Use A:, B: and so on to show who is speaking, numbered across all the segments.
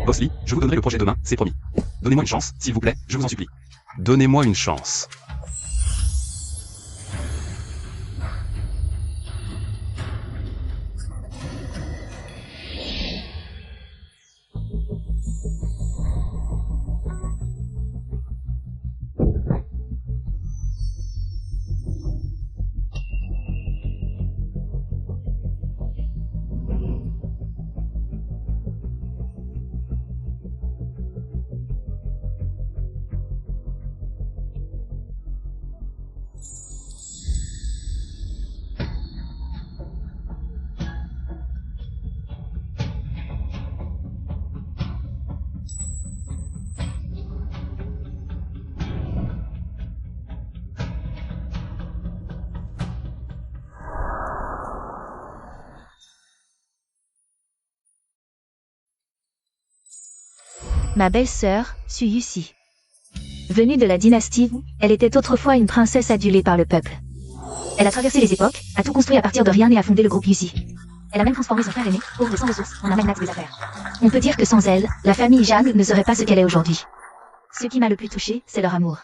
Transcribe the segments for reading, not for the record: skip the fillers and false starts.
A: Boss Lee, je vous donnerai le projet demain, c'est promis. Donnez-moi une chance, s'il vous plaît, je vous en supplie. Donnez-moi une chance.
B: Ma belle-sœur, Su Yusi. Venue de la dynastie Wu, elle était autrefois une princesse adulée par le peuple. Elle a traversé les époques, a tout construit à partir de rien et a fondé le groupe Yusi. Elle a même transformé son frère aîné, pauvre et sans ressources, en un magnat des affaires. On peut dire que sans elle, la famille Zhang ne serait pas ce qu'elle est aujourd'hui. Ce qui m'a le plus touché, c'est leur amour.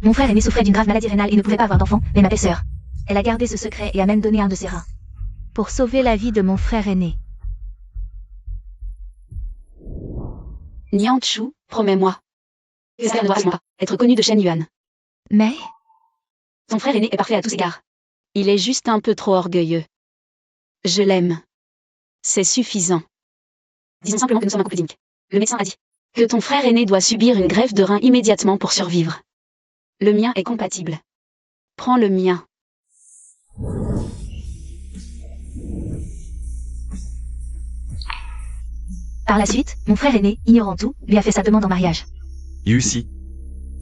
B: Mon frère aîné souffrait d'une grave maladie rénale et ne pouvait pas avoir d'enfant, mais ma belle-sœur, elle a gardé ce secret et a même donné un de ses reins. Pour sauver la vie de mon frère aîné.
C: Niang Chu, promets-moi. Ça ne doit pas être connu de Shen Yuan.
B: Mais...
C: Ton frère aîné est parfait à tous égards. Il est juste un peu trop orgueilleux. Je l'aime. C'est suffisant. Disons simplement que nous sommes un couple digne. Le médecin a dit que ton frère aîné doit subir une greffe de rein immédiatement pour survivre. Le mien est compatible. Prends le mien.
B: Par la suite, mon frère aîné, ignorant tout, lui a fait sa demande en mariage.
A: Yusi.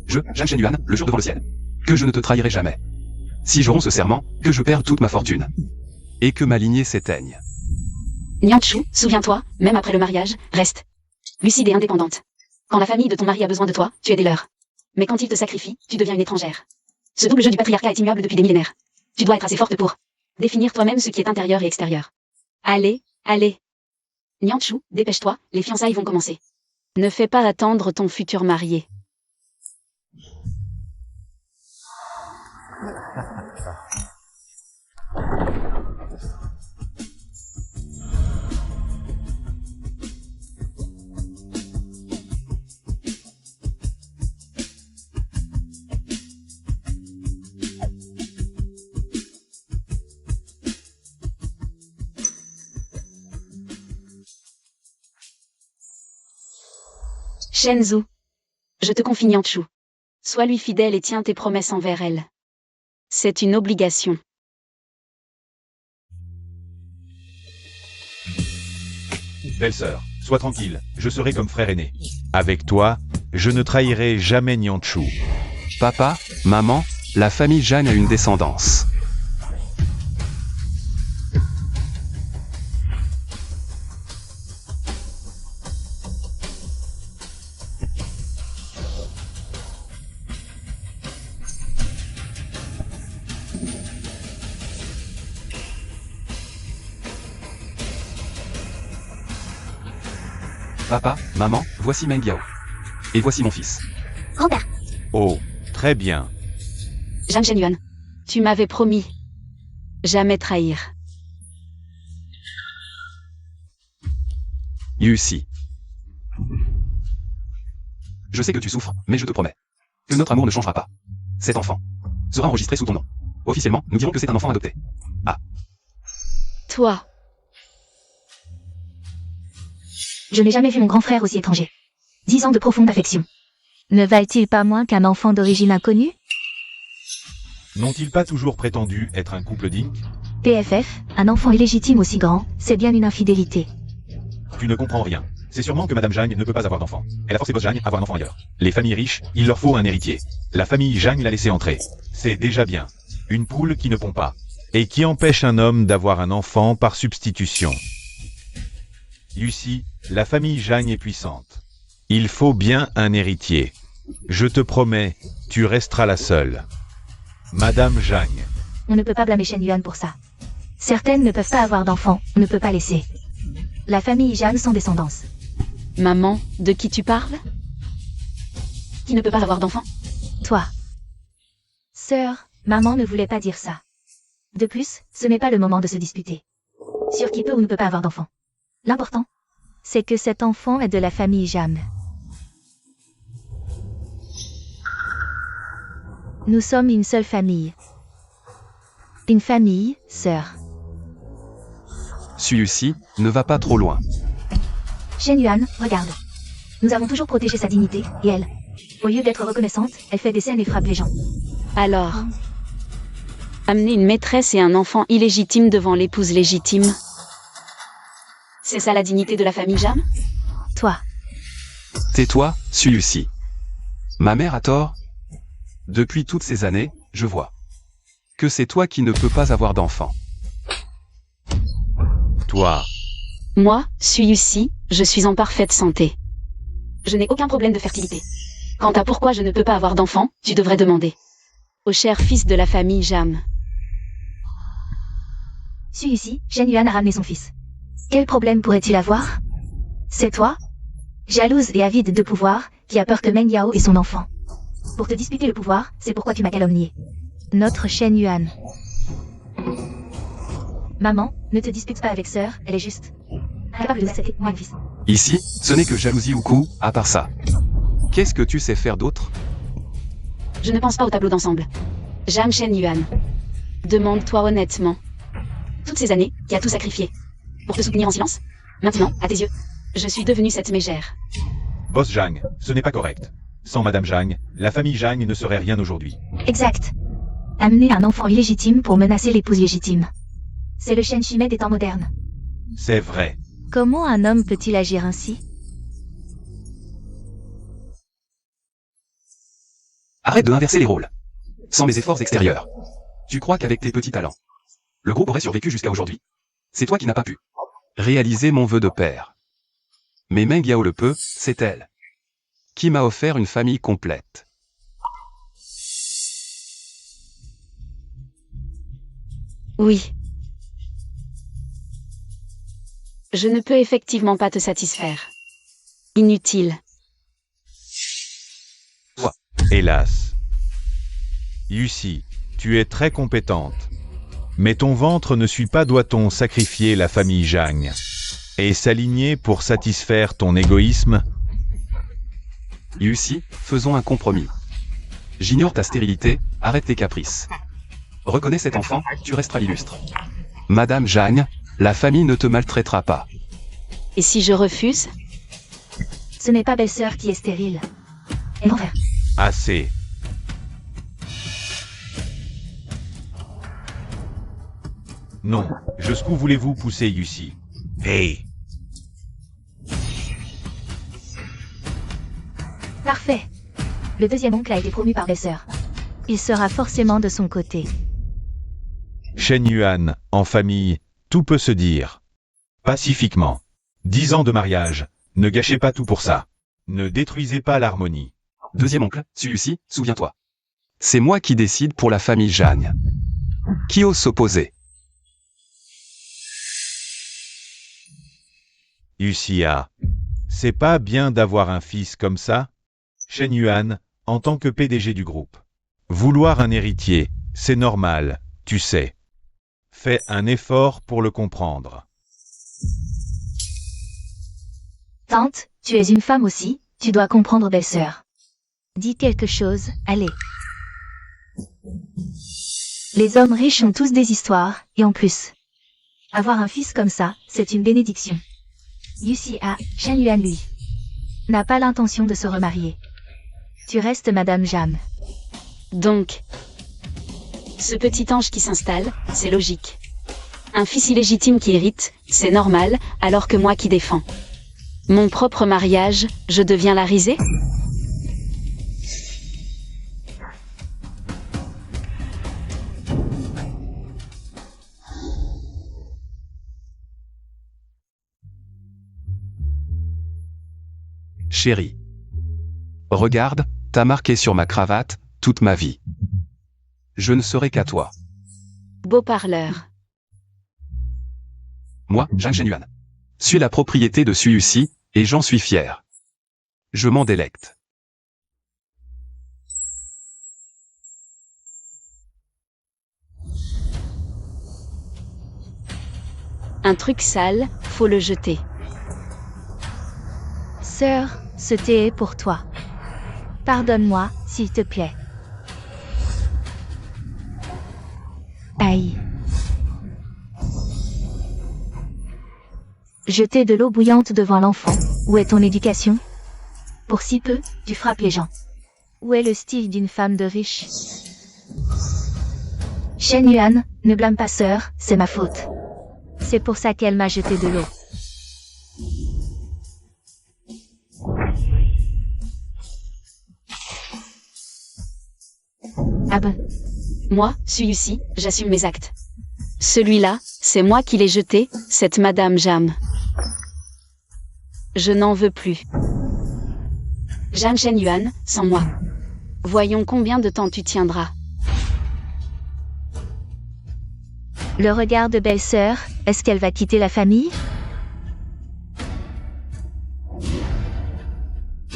A: Je, Zhang Shenyuan, le jure devant le ciel. Que je ne te trahirai jamais. Si je romps ce serment, que je perds toute ma fortune. Et que ma lignée s'éteigne.
C: Niang Chu, souviens-toi, même après le mariage, reste lucide et indépendante. Quand la famille de ton mari a besoin de toi, tu es des leurs. Mais quand il te sacrifie, tu deviens une étrangère. Ce double jeu du patriarcat est immuable depuis des millénaires. Tu dois être assez forte pour définir toi-même ce qui est intérieur et extérieur. Allez, allez. Niang Chu, dépêche-toi, les fiançailles vont commencer. Ne fais pas attendre ton futur marié. Shenzhou. Je te confie Niang Chu. Sois lui fidèle et tiens tes promesses envers elle. C'est une obligation.
D: Belle-sœur, sois tranquille, je serai comme frère aîné. Avec toi, je ne trahirai jamais Niang Chu.
A: Papa, maman, la famille Zhang a une descendance. Papa, maman, voici Meng Biao. Et voici mon fils.
B: Grand-père.
D: Oh, très bien.
C: Zhang Shenyuan. Tu m'avais promis. Jamais trahir.
A: Yusi. Je sais que tu souffres, mais je te promets que notre amour ne changera pas. Cet enfant sera enregistré sous ton nom. Officiellement, nous dirons que c'est un enfant adopté. Ah.
C: Toi.
B: Je n'ai jamais vu mon grand frère aussi étranger. 10 ans de profonde affection. Ne valent-ils pas moins qu'un enfant d'origine inconnue?
D: N'ont-ils pas toujours prétendu être un couple digne?
B: PFF, un enfant illégitime aussi grand, c'est bien une infidélité.
D: Tu ne comprends rien. C'est sûrement que Madame Zhang ne peut pas avoir d'enfant. Elle a forcé Boss Zhang à avoir un enfant ailleurs. Les familles riches, il leur faut un héritier. La famille Zhang l'a laissé entrer. C'est déjà bien. Une poule qui ne pond pas. Et qui empêche un homme d'avoir un enfant par substitution. Yusi, la famille Zhang est puissante. Il faut bien un héritier. Je te promets, tu resteras la seule. Madame Zhang.
B: On ne peut pas blâmer Shen Yuan pour ça. Certaines ne peuvent pas avoir d'enfants, on ne peut pas laisser la famille Zhang sans descendance.
C: Maman, de qui tu parles? Qui ne peut pas avoir d'enfant?
B: Toi. Sœur, maman ne voulait pas dire ça. De plus, ce n'est pas le moment de se disputer. Sur qui peut ou ne peut pas avoir d'enfant. L'important, c'est que cet enfant est de la famille Jam. Nous sommes une seule famille. Une famille, sœur.
A: Suyusi, ne va pas trop loin.
B: Shen Yuan, regarde. Nous avons toujours protégé sa dignité, et elle, au lieu d'être reconnaissante, elle fait des scènes et frappe les gens.
C: Alors, amener une maîtresse et un enfant illégitime devant l'épouse légitime, c'est ça la dignité de la famille Jam?
B: Toi.
A: Tais-toi, Suyusi. Ma mère a tort. Depuis toutes ces années, je vois que c'est toi qui ne peux pas avoir d'enfant.
D: Toi,
C: Moi, Suyusi, je suis en parfaite santé. Je n'ai aucun problème de fertilité. Quant à pourquoi je ne peux pas avoir d'enfant, tu devrais demander au cher fils de la famille Jam.
B: Suyusi, Shen Yuan a ramené son fils. Quel problème pourrait-il avoir? C'est toi, jalouse et avide de pouvoir, qui a peur que Meng Yao ait son enfant. Pour te disputer le pouvoir, c'est pourquoi tu m'as calomnié. Notre Shen Yuan. Maman, ne te dispute pas avec sœur, elle est juste incapable de accepter moi le fils.
A: Ici, ce n'est que jalousie ou coup, à part ça. Qu'est-ce que tu sais faire d'autre?
C: Je ne pense pas au tableau d'ensemble. Jam Shen Yuan. Demande-toi honnêtement. Toutes ces années, qui a tout sacrifié pour te soutenir en silence? Maintenant, à tes yeux, je suis devenue cette mégère.
D: boss Zhang, ce n'est pas correct. Sans Madame Zhang, la famille Zhang ne serait rien aujourd'hui.
B: Exact. Amener un enfant illégitime pour menacer l'épouse légitime. C'est le Shen Shimet des temps modernes.
D: C'est vrai.
B: Comment un homme peut-il agir ainsi?
A: Arrête de inverser les rôles. Sans mes efforts extérieurs. Tu crois qu'avec tes petits talents, le groupe aurait survécu jusqu'à aujourd'hui? C'est toi qui n'as pas pu réaliser mon vœu de père. Mais Meng Yao le peut, c'est elle qui m'a offert une famille complète.
C: Oui. Je ne peux effectivement pas te satisfaire. Inutile.
D: Hélas. Yusi, tu es très compétente. Mais ton ventre ne suit pas, doit-on sacrifier la famille Zhang et s'aligner pour satisfaire ton égoïsme?
A: Yusi, faisons un compromis. J'ignore ta stérilité, arrête tes caprices. Reconnais cet enfant, tu resteras illustre. Madame Zhang, la famille ne te maltraitera pas.
C: Et si je refuse?
B: Ce n'est pas belle-sœur qui est stérile. Et mon frère.
D: Assez. Non, jusqu'où voulez-vous pousser Yusi? Hey!
B: Parfait. Le deuxième oncle a été promu par belle-sœur. Il sera forcément de son côté.
D: Shen Yuan, en famille, tout peut se dire. Pacifiquement. 10 ans de mariage, ne gâchez pas tout pour ça. Ne détruisez pas l'harmonie.
A: Deuxième oncle, Suyusi, souviens-toi. C'est moi qui décide pour la famille Zhang. Qui ose s'opposer?
D: Yusia, c'est pas bien d'avoir un fils comme ça? Shen Yuan, en tant que PDG du groupe. Vouloir un héritier, c'est normal, tu sais. Fais un effort pour le comprendre.
B: Tante, tu es une femme aussi, tu dois comprendre belle-sœur. Dis quelque chose, allez. Les hommes riches ont tous des histoires, et en plus, avoir un fils comme ça, c'est une bénédiction. Yusi a, Shen Yuan lui, n'a pas l'intention de se remarier. Tu restes Madame Jam.
C: Donc, ce petit ange qui s'installe, c'est logique. Un fils illégitime qui hérite, c'est normal, alors que moi qui défends mon propre mariage, je deviens la risée?
A: Chérie. Regarde, t'as marqué sur ma cravate, toute ma vie. Je ne serai qu'à toi.
C: Beau parleur.
A: Moi, Zhang Shenyuan. Suis la propriété de Suyusi, Et j'en suis fier. Je m'en délecte.
C: Un truc sale, faut le jeter.
B: Sœur, ce thé est pour toi. Pardonne-moi, s'il te plaît. Aïe. Jeter de l'eau bouillante devant l'enfant. Où est ton éducation? Pour si peu, tu frappes les gens. Où est le style d'une femme de riche? Shen Yuan, ne blâme pas sœur, c'est ma faute. C'est pour ça qu'elle m'a jeté de l'eau. Ah ben,
C: Moi, Suyusi, j'assume mes actes. Celui-là, c'est moi qui l'ai jeté, cette Madame Jam. Je n'en veux plus. Jeanne Shen Yuan, sans moi. Voyons combien de temps tu tiendras.
B: le regard de belle-sœur, est-ce qu'elle va quitter la famille?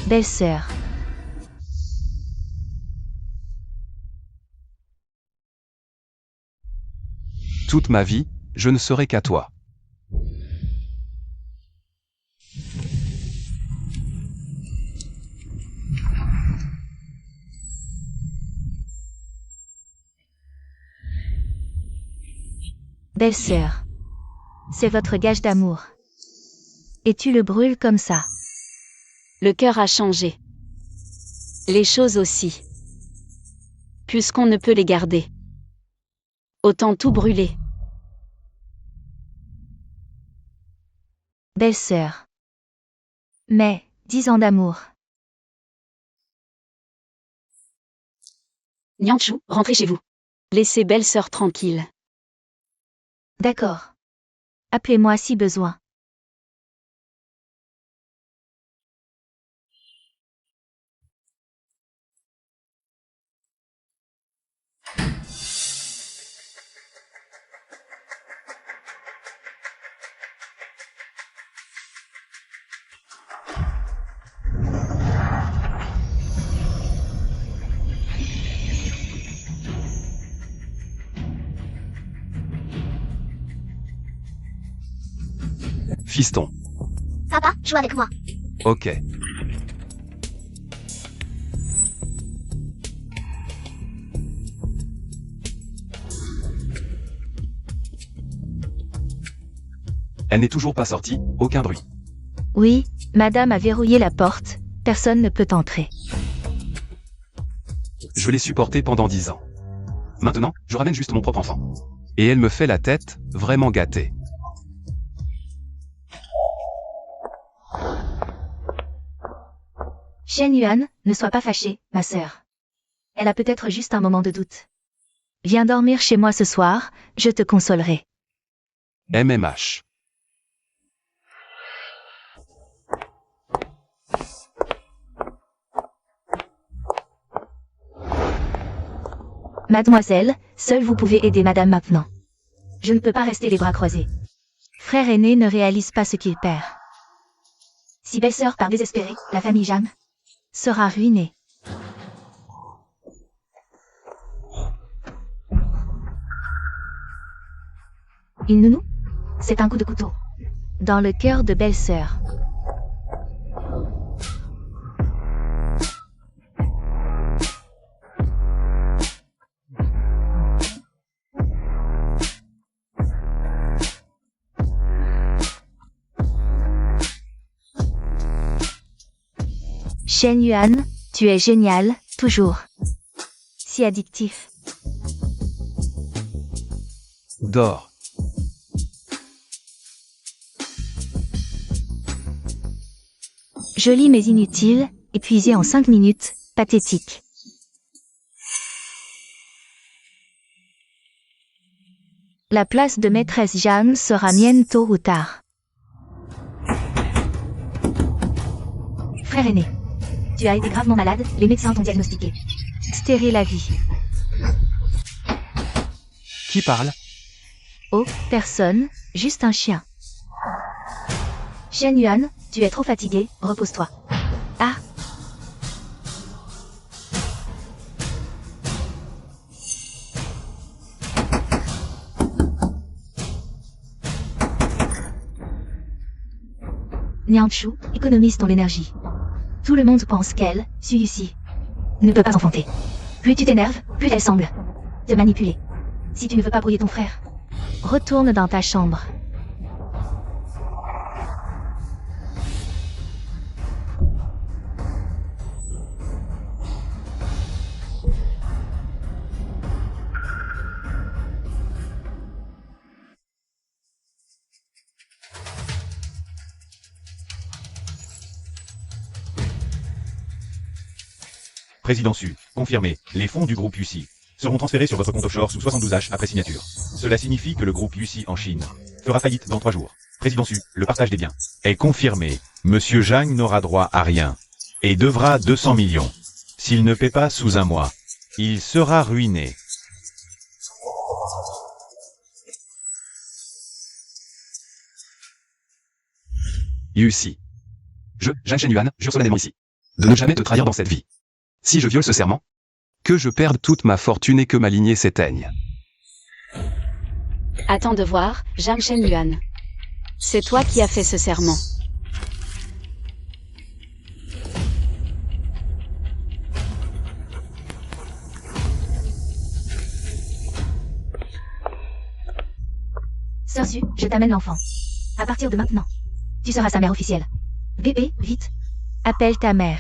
B: Belle-sœur.
A: Toute ma vie, je ne serai qu'à toi.
B: Belle-sœur. C'est votre gage d'amour. Et tu le brûles comme ça.
C: Le cœur a changé. Les choses aussi. Puisqu'on ne peut les garder. Autant tout brûler.
B: Belle-sœur. Mais, 10 ans d'amour.
C: Nianchu, rentrez chez vous. Laissez belle-sœur tranquille.
B: D'accord. Appelez-moi si besoin.
A: Fiston.
E: Papa, joue avec moi.
A: Ok. Elle n'est toujours pas sortie, aucun bruit.
B: Oui, madame a verrouillé la porte, personne ne peut entrer.
A: Je l'ai supportée pendant 10 ans. Maintenant, je ramène juste mon propre enfant. Et elle me fait la tête, vraiment gâtée.
B: Shen Yuan, ne sois pas fâchée, ma sœur. Elle a peut-être juste un moment de doute. Viens dormir chez moi ce soir, je te consolerai.
A: MMH.
B: Mademoiselle, seule vous pouvez aider madame maintenant. Je ne peux pas rester les bras croisés. Frère aîné ne réalise pas ce qu'il perd. Si belle-sœur part désespérée, la famille Jam sera ruinée. Une nounou? C'est un coup de couteau. Dans le cœur de belle-sœur. Shen Yuan, tu es génial, toujours. Si addictif.
A: Dors.
B: Joli mais inutile, épuisé en 5 minutes, pathétique. La place de maîtresse Jam sera mienne tôt ou tard. Frère aîné. Tu as été gravement malade, les médecins t'ont diagnostiqué. Stérile à vie.
A: Qui parle?
B: Oh, personne, juste un chien. Shen Yuan, Tu es trop fatigué, repose-toi. Ah. Nianchu, économise ton énergie. Tout le monde pense qu'elle, Suyusi, ne peut pas enfanter. Plus tu t'énerves, plus elle semble te manipuler. Si tu ne veux pas brouiller ton frère, retourne dans ta chambre.
D: Président Su, confirmé, les fonds du groupe UCI seront transférés sur votre compte offshore sous 72H après signature. Cela signifie que le groupe UCI en Chine fera faillite dans 3 jours. Président Su, le partage des biens est confirmé. Monsieur Zhang n'aura droit à rien et devra 200 millions. S'il ne paie pas sous un mois, il sera ruiné.
A: Yusi. Je, Zhang Shenyuan, jure solennellement ici de ne jamais te trahir dans cette vie. Si je viole ce serment, que je perde toute ma fortune et que ma lignée s'éteigne.
C: Attends de voir, Zhang Shenyuan. C'est toi qui as fait ce serment.
B: Sœur Su, je t'amène l'enfant. À partir de maintenant, tu seras sa mère officielle. Bébé, vite. Appelle ta mère.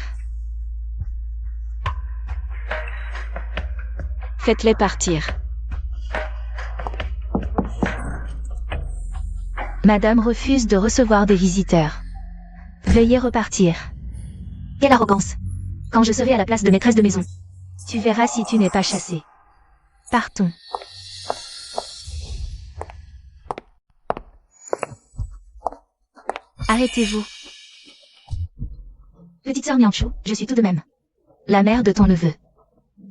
C: Faites-les partir.
B: Madame refuse de recevoir des visiteurs. Veuillez repartir. Quelle arrogance. Quand je serai à la place de maîtresse de maison, tu verras si tu n'es pas chassée. Partons. Arrêtez-vous. Petite sœur Nianchu, je suis tout de même la mère de ton neveu.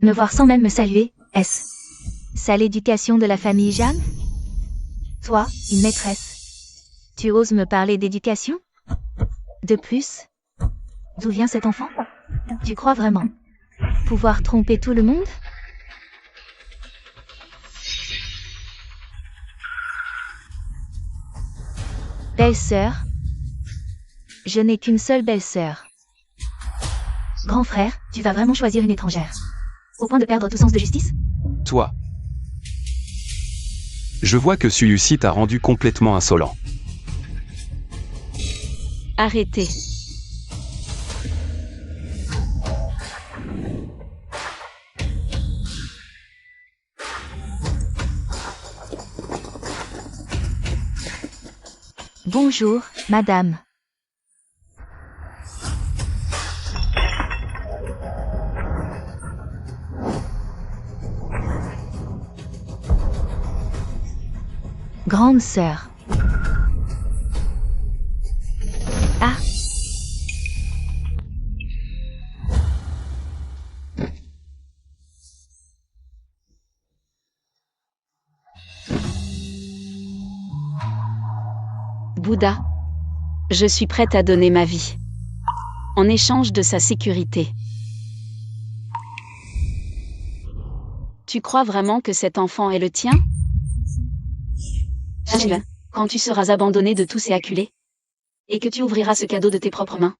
B: Me voir sans même me saluer, est-ce ça l'éducation de la famille Zhang? Toi, une maîtresse. Tu oses me parler d'éducation? De plus, d'où vient cet enfant? Tu crois vraiment pouvoir tromper tout le monde? Belle-sœur. Je n'ai qu'une seule belle-sœur. Grand frère, tu vas vraiment choisir une étrangère au point de perdre tout sens de justice?
A: Toi. Je vois que Suyusi t'a rendu complètement insolent.
C: Arrêtez.
B: Bonjour, madame. Grande sœur. Ah.
C: Bouddha. Je suis prête à donner ma vie. En échange de sa sécurité. Tu crois vraiment que cet enfant est le tien? Shenyuan, quand tu seras abandonné de tous ces acculés, et que tu ouvriras ce cadeau de tes propres mains,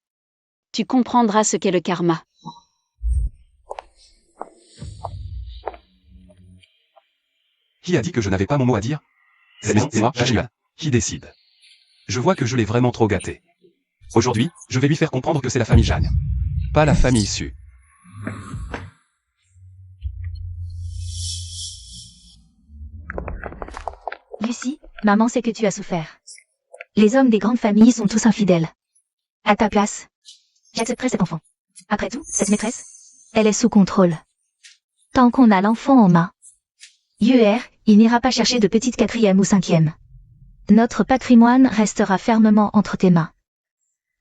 C: tu comprendras ce qu'est le karma.
A: Qui a dit que je n'avais pas mon mot à dire? C'est moi, Zhang Shenyuan, qui décide. Je vois que je l'ai vraiment trop gâté. Aujourd'hui, je vais lui faire comprendre que c'est la famille Zhang, pas la famille Su.
B: Lucie, maman sait que tu as souffert. Les hommes des grandes familles sont tous infidèles. À ta place, j'accepterai cet enfant. Après tout, cette maîtresse, elle est sous contrôle. Tant qu'on a l'enfant en main. Yuer, il n'ira pas chercher de petite 4e ou 5e. Notre patrimoine restera fermement entre tes mains.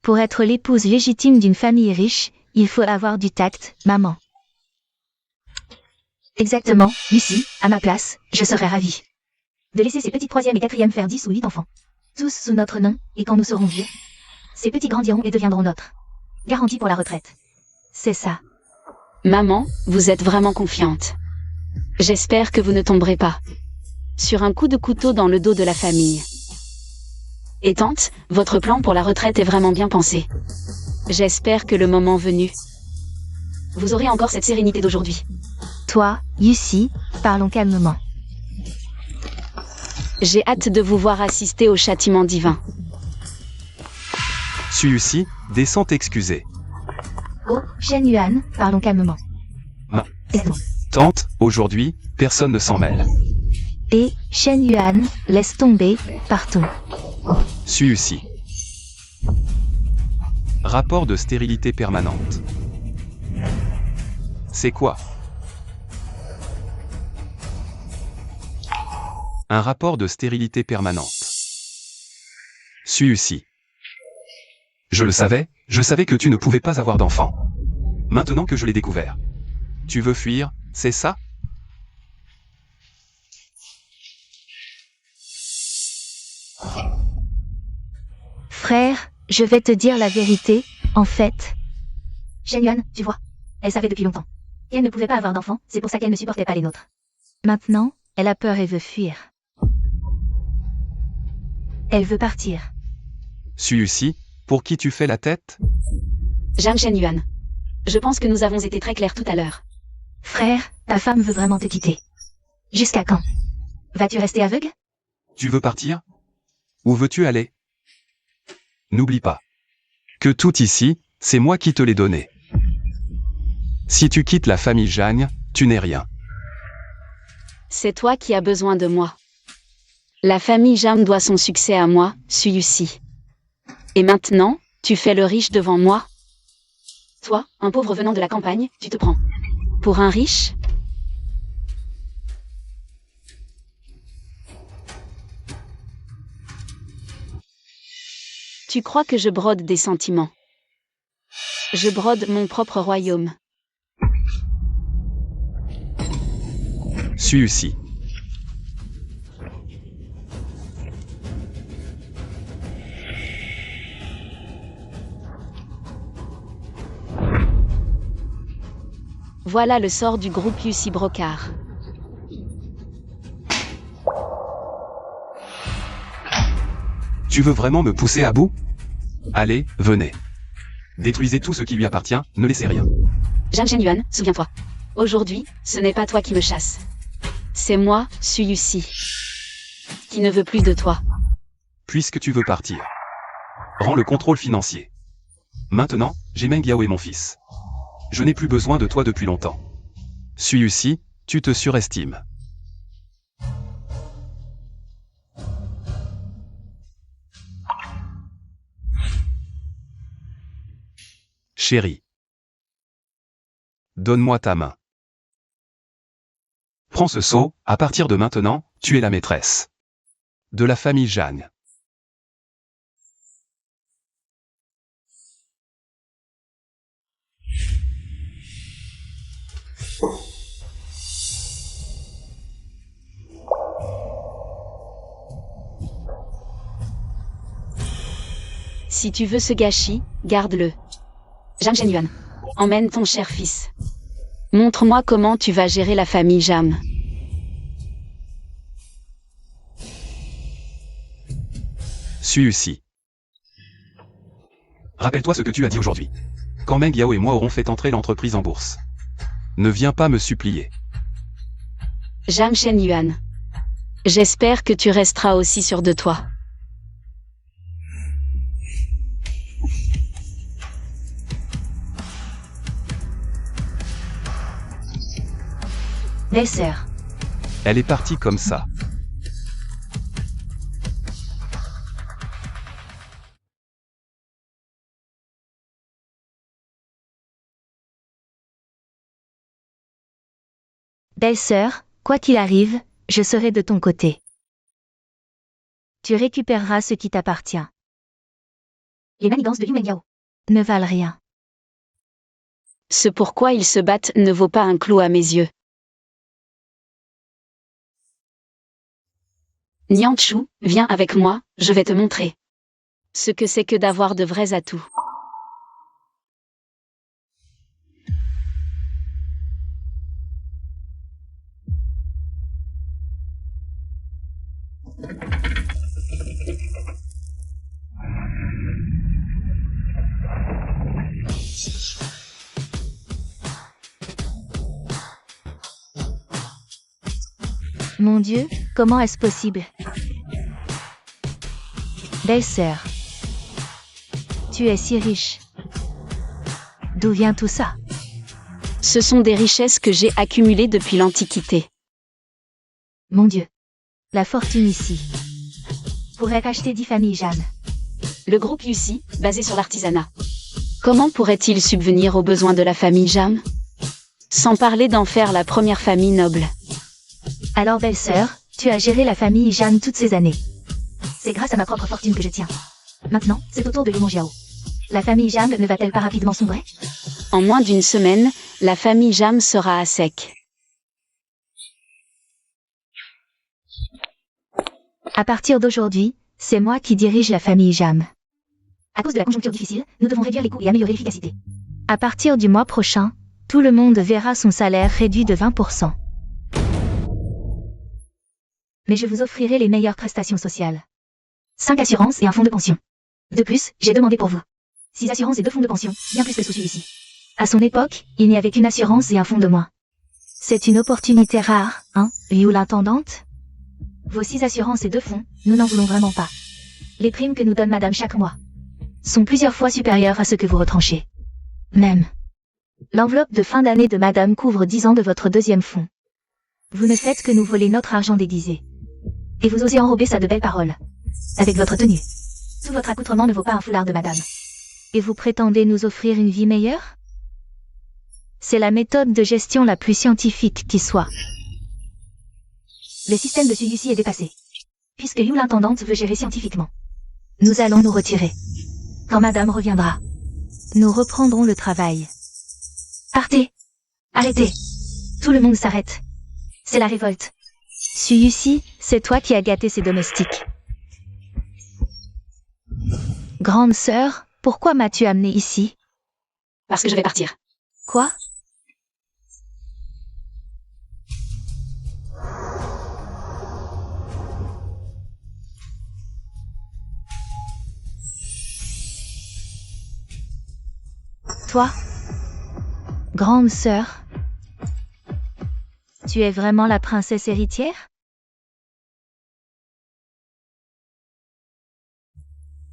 B: Pour être l'épouse légitime d'une famille riche, il faut avoir du tact, maman. Exactement, Lucie, à ma place, je serais ravie de laisser ces petits 3e et 4e faire 10 ou 8 enfants. Tous sous notre nom, et quand nous serons vieux, Ces petits grandiront et deviendront nôtres. Garantie pour la retraite. C'est ça.
C: Maman, vous êtes vraiment confiante. J'espère que vous ne tomberez pas sur un coup de couteau dans le dos de la famille. Et tante, votre plan pour la retraite est vraiment bien pensé. J'espère que le moment venu, vous aurez encore cette sérénité d'aujourd'hui.
B: Toi, Yussi, parlons calmement.
C: J'ai hâte de vous voir assister au châtiment divin.
A: Suyusi, descends t'excuser.
B: Oh, Shen Yuan, parlons calmement.
A: Ma-
B: Exactement.
A: Tante, aujourd'hui, personne ne s'en mêle.
B: Et, Shen Yuan, laisse tomber, partons.
A: Suyusi. Rapport de stérilité permanente. C'est quoi? Un rapport de stérilité permanente. Suyusi. Je le savais, je savais que tu ne pouvais pas avoir d'enfant. Maintenant que je l'ai découvert. Tu veux fuir, c'est ça?
B: Frère, je vais te dire la vérité, en fait. Shen Yuan, tu vois, elle savait depuis longtemps. Et elle ne pouvait pas avoir d'enfant, c'est pour ça qu'elle ne supportait pas les nôtres. Maintenant, elle a peur et veut fuir. Elle veut partir.
A: Suyusi, pour qui tu fais la tête?
C: Zhang Shenyuan. Je pense que nous avons été très clairs tout à l'heure.
B: Frère, ta femme veut vraiment te quitter. Jusqu'à quand? Vas-tu rester aveugle?
A: Tu veux partir? Où veux-tu aller? N'oublie pas que tout ici, c'est moi qui te l'ai donné. Si tu quittes la famille Jagne, tu n'es rien.
C: C'est toi qui as besoin de moi. La famille Jam doit son succès à moi, Suyusi. Et maintenant, tu fais le riche devant moi? Toi, un pauvre venant de la campagne, tu te prends pour un riche? Tu crois que je brode des sentiments? Je brode mon propre royaume.
A: Suyusi.
C: Voilà le sort du groupe Yussi Brocard.
A: Tu veux vraiment me pousser à bout? Allez, venez. Détruisez tout ce qui lui appartient, ne laissez rien.
C: Zhang Shenyuan, souviens-toi. Aujourd'hui, ce n'est pas toi qui me chasse. C'est moi, Suyusi, qui ne veux plus de toi.
A: Puisque tu veux partir. Rends le contrôle financier. Maintenant, j'ai Meng Yao et mon fils. Je n'ai plus besoin de toi depuis longtemps. Suyusi, tu te surestimes. Chérie. Donne-moi ta main. Prends ce seau, à partir de maintenant, tu es la maîtresse de la famille Jagne.
C: Si tu veux ce gâchis, garde-le. Zhang Shenyuan, emmène ton cher fils. Montre-moi comment tu vas gérer la famille Jam.
A: Suyusi. Rappelle-toi ce que tu as dit aujourd'hui. Quand Meng Yao et moi aurons fait entrer l'entreprise en bourse. Ne viens pas me supplier.
C: Zhang Shenyuan. J'espère que tu resteras aussi sûr de toi.
B: Belle-sœur.
A: Elle est partie comme ça.
B: Belle-sœur, quoi qu'il arrive, je serai de ton côté. Tu récupéreras ce qui t'appartient. Les manigances de Yu Mengyao ne valent rien.
C: Ce pourquoi ils se battent ne vaut pas un clou à mes yeux. Nianchu, viens avec moi, je vais te montrer ce que c'est que d'avoir de vrais atouts.
B: Mon Dieu, comment est-ce possible? Belle-sœur, tu es si riche. D'où vient tout ça?
C: Ce sont des richesses que j'ai accumulées depuis l'Antiquité.
B: Mon Dieu, la fortune ici pourrait racheter 10 familles Jeanne.
C: Le groupe Yussi, basé sur l'artisanat. Comment pourrait-il subvenir aux besoins de la famille Jam? Sans parler d'en faire la première famille noble.
B: Alors belle-sœur, tu as géré la famille Jeanne toutes ces années. C'est grâce à ma propre fortune que je tiens. Maintenant, c'est au tour de Lumon Jiao. La famille Jam ne va-t-elle pas rapidement sombrer?
C: En moins d'une semaine, la famille Jam sera à sec.
B: À partir d'aujourd'hui, c'est moi qui dirige la famille Jam. À cause de la conjoncture difficile, nous devons réduire les coûts et améliorer l'efficacité. À partir du mois prochain, tout le monde verra son salaire réduit de 20%. Mais je vous offrirai les meilleures prestations sociales. 5 assurances et un fonds de pension. De plus, j'ai demandé pour vous 6 assurances et 2 fonds de pension, bien plus que sous celui-ci. À son époque, il n'y avait qu'une assurance et un fonds de moins. C'est une opportunité rare, hein, Liu l'intendante? Vos 6 assurances et 2 fonds, nous n'en voulons vraiment pas. Les primes que nous donne madame chaque mois sont plusieurs fois supérieures à ce que vous retranchez. Même. L'enveloppe de fin d'année de madame couvre 10 ans de votre deuxième fonds. Vous ne faites que nous voler notre argent déguisé. Et vous osez enrober ça de belles paroles. Avec votre tenue. Tout votre accoutrement ne vaut pas un foulard de madame. Et vous prétendez nous offrir une vie meilleure? C'est la méthode de gestion la plus scientifique qui soit. Le système de Suyusi est dépassé. Puisque Yu l'intendante veut gérer scientifiquement. Nous allons nous retirer. Quand madame reviendra, nous reprendrons le travail. Partez! Arrêtez! Tout le monde s'arrête. C'est la révolte. Suyusi, c'est toi qui as gâté ses domestiques. Grande sœur, pourquoi m'as-tu amenée ici?
C: Parce que je vais partir.
B: Quoi? Toi? Grande sœur? Tu es vraiment la princesse héritière?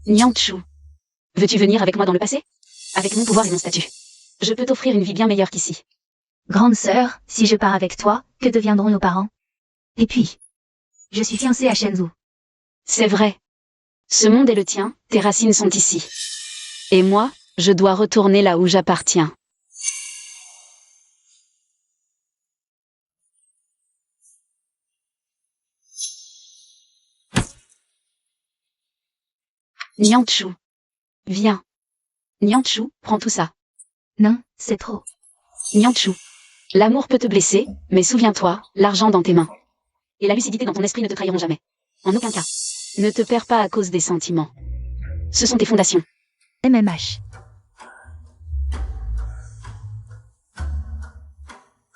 C: Nianchu. Veux-tu venir avec moi dans le passé? Avec mon pouvoir et mon statut. Je peux t'offrir une vie bien meilleure qu'ici.
B: Grande sœur, si je pars avec toi, que deviendront nos parents? Et puis, je suis fiancée à Shenzhou.
C: C'est vrai. Ce monde est le tien, tes racines sont ici. Et moi, je dois retourner là où j'appartiens. Nianchu. Viens. Nianchu, prends tout ça.
B: Non, c'est trop.
C: Nianchu. L'amour peut te blesser, mais souviens-toi, l'argent dans tes mains. Et la lucidité dans ton esprit ne te trahiront jamais. En aucun cas. Ne te perds pas à cause des sentiments. Ce sont tes fondations.
B: MMH.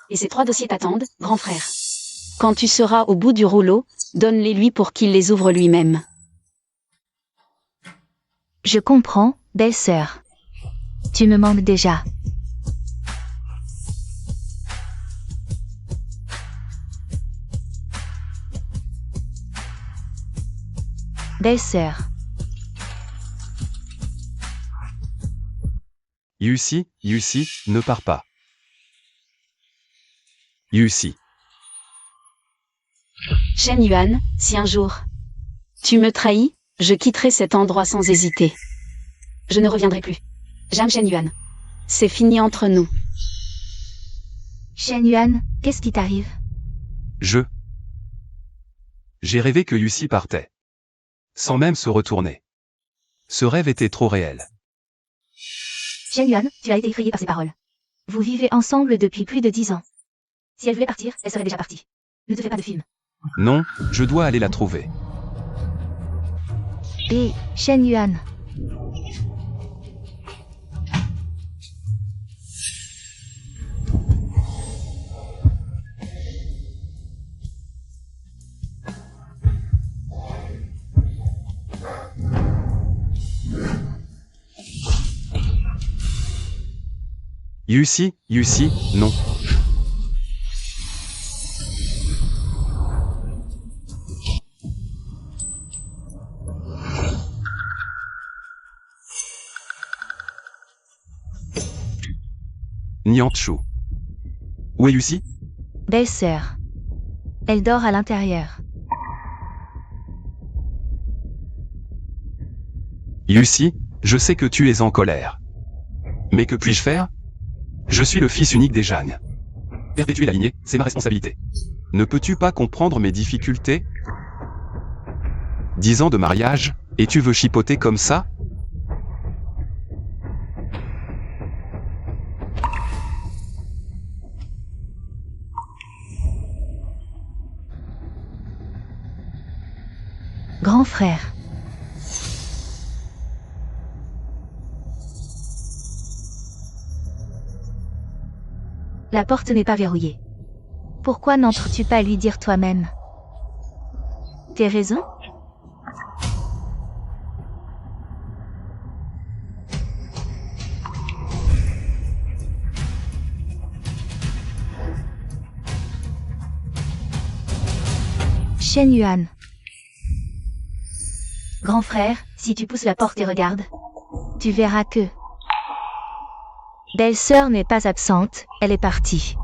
C: Et ces 3 dossiers t'attendent, grand frère. Quand tu seras au bout du rouleau, donne-les lui pour qu'il les ouvre lui-même.
B: Je comprends, belle-sœur. Tu me manques déjà. Belle-sœur.
A: Yussi, ne pars pas. Yussi.
C: Shen Yuan, si un jour tu me trahis, je quitterai cet endroit sans hésiter. Je ne reviendrai plus. J'aime Shen Yuan. C'est fini entre nous.
B: Shen Yuan, qu'est-ce qui t'arrive?
A: J'ai rêvé que Yussi partait. Sans même se retourner. Ce rêve était trop réel.
B: Shen Yuan, tu as été effrayé par ces paroles. Vous vivez ensemble depuis plus de 10 ans. Si elle voulait partir, elle serait déjà partie. Ne te fais pas de film.
A: Non, je dois aller la trouver.
B: Et, Shen Yuan,
A: Yussi, non. Nianchu. Où est Yussi?
B: Belle-sœur. Elle dort à l'intérieur.
A: Yussi, je sais que tu es en colère. Mais que puis-je faire? Je suis le fils unique des Zhang. Perpétuer la lignée, c'est ma responsabilité. Ne peux-tu pas comprendre mes difficultés? 10 ans de mariage, et tu veux chipoter comme ça?
B: Grand frère. La porte n'est pas verrouillée. Pourquoi n'entres-tu pas lui dire toi-même? Tes raisons? Shen Yuan. Grand frère, si tu pousses la porte et regardes, tu verras que... Belle-sœur n'est pas absente, elle est partie.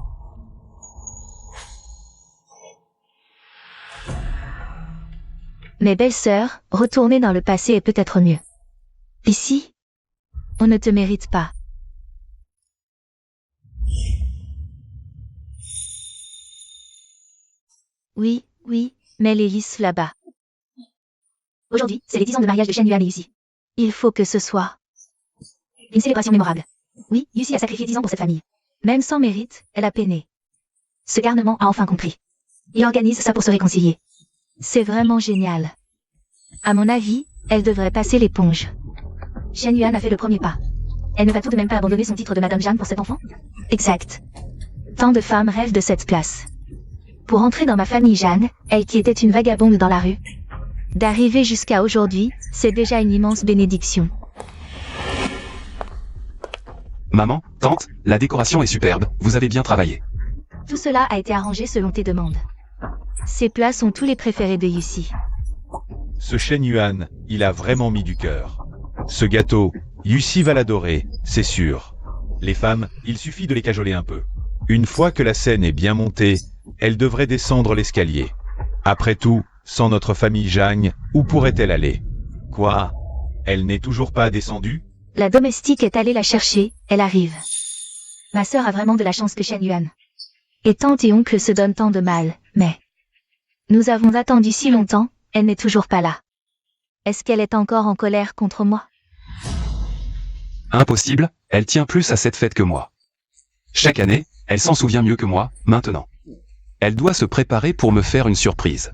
B: Mais belle-sœur, retourner dans le passé est peut-être mieux. Ici, on ne te mérite pas. Oui, mais les lisses là-bas.
C: Aujourd'hui, c'est les 10 ans de mariage de Shen Yuan et Yussi.
B: Il faut que ce soit
C: Une célébration mémorable. Oui, Yussi a sacrifié 10 ans pour cette famille.
B: même sans mérite, elle a peiné.
C: Ce garnement a enfin compris. Il organise ça pour se réconcilier.
B: C'est vraiment génial. À mon avis, elle devrait passer l'éponge.
C: Shen Yuan a fait le premier pas. Elle ne va tout de même pas abandonner son titre de Madame Zhang pour cet enfant?
B: Exact. Tant de femmes rêvent de cette place. Pour entrer dans ma famille Zhang, elle qui était une vagabonde dans la rue, d'arriver jusqu'à aujourd'hui, c'est déjà une immense bénédiction.
A: Maman, tante, la décoration est superbe, vous avez bien travaillé.
B: Tout cela a été arrangé selon tes demandes. Ces plats sont tous les préférés de Yussi.
D: Ce Shen Yuan, il a vraiment mis du cœur. Ce gâteau, Yussi va l'adorer, c'est sûr. Les femmes, il suffit de les cajoler un peu. Une fois que la scène est bien montée, elle devrait descendre l'escalier. Après tout, sans notre famille Zhang, où pourrait-elle aller? Quoi? Elle n'est toujours pas descendue?
B: La domestique est allée la chercher, elle arrive. Ma sœur a vraiment de la chance que Shen Yuan. Et tante et oncle se donnent tant de mal, mais... Nous avons attendu si longtemps, elle n'est toujours pas là. Est-ce qu'elle est encore en colère contre moi?
A: Impossible, elle tient plus à cette fête que moi. Chaque année, elle s'en souvient mieux que moi, maintenant. Elle doit se préparer pour me faire une surprise.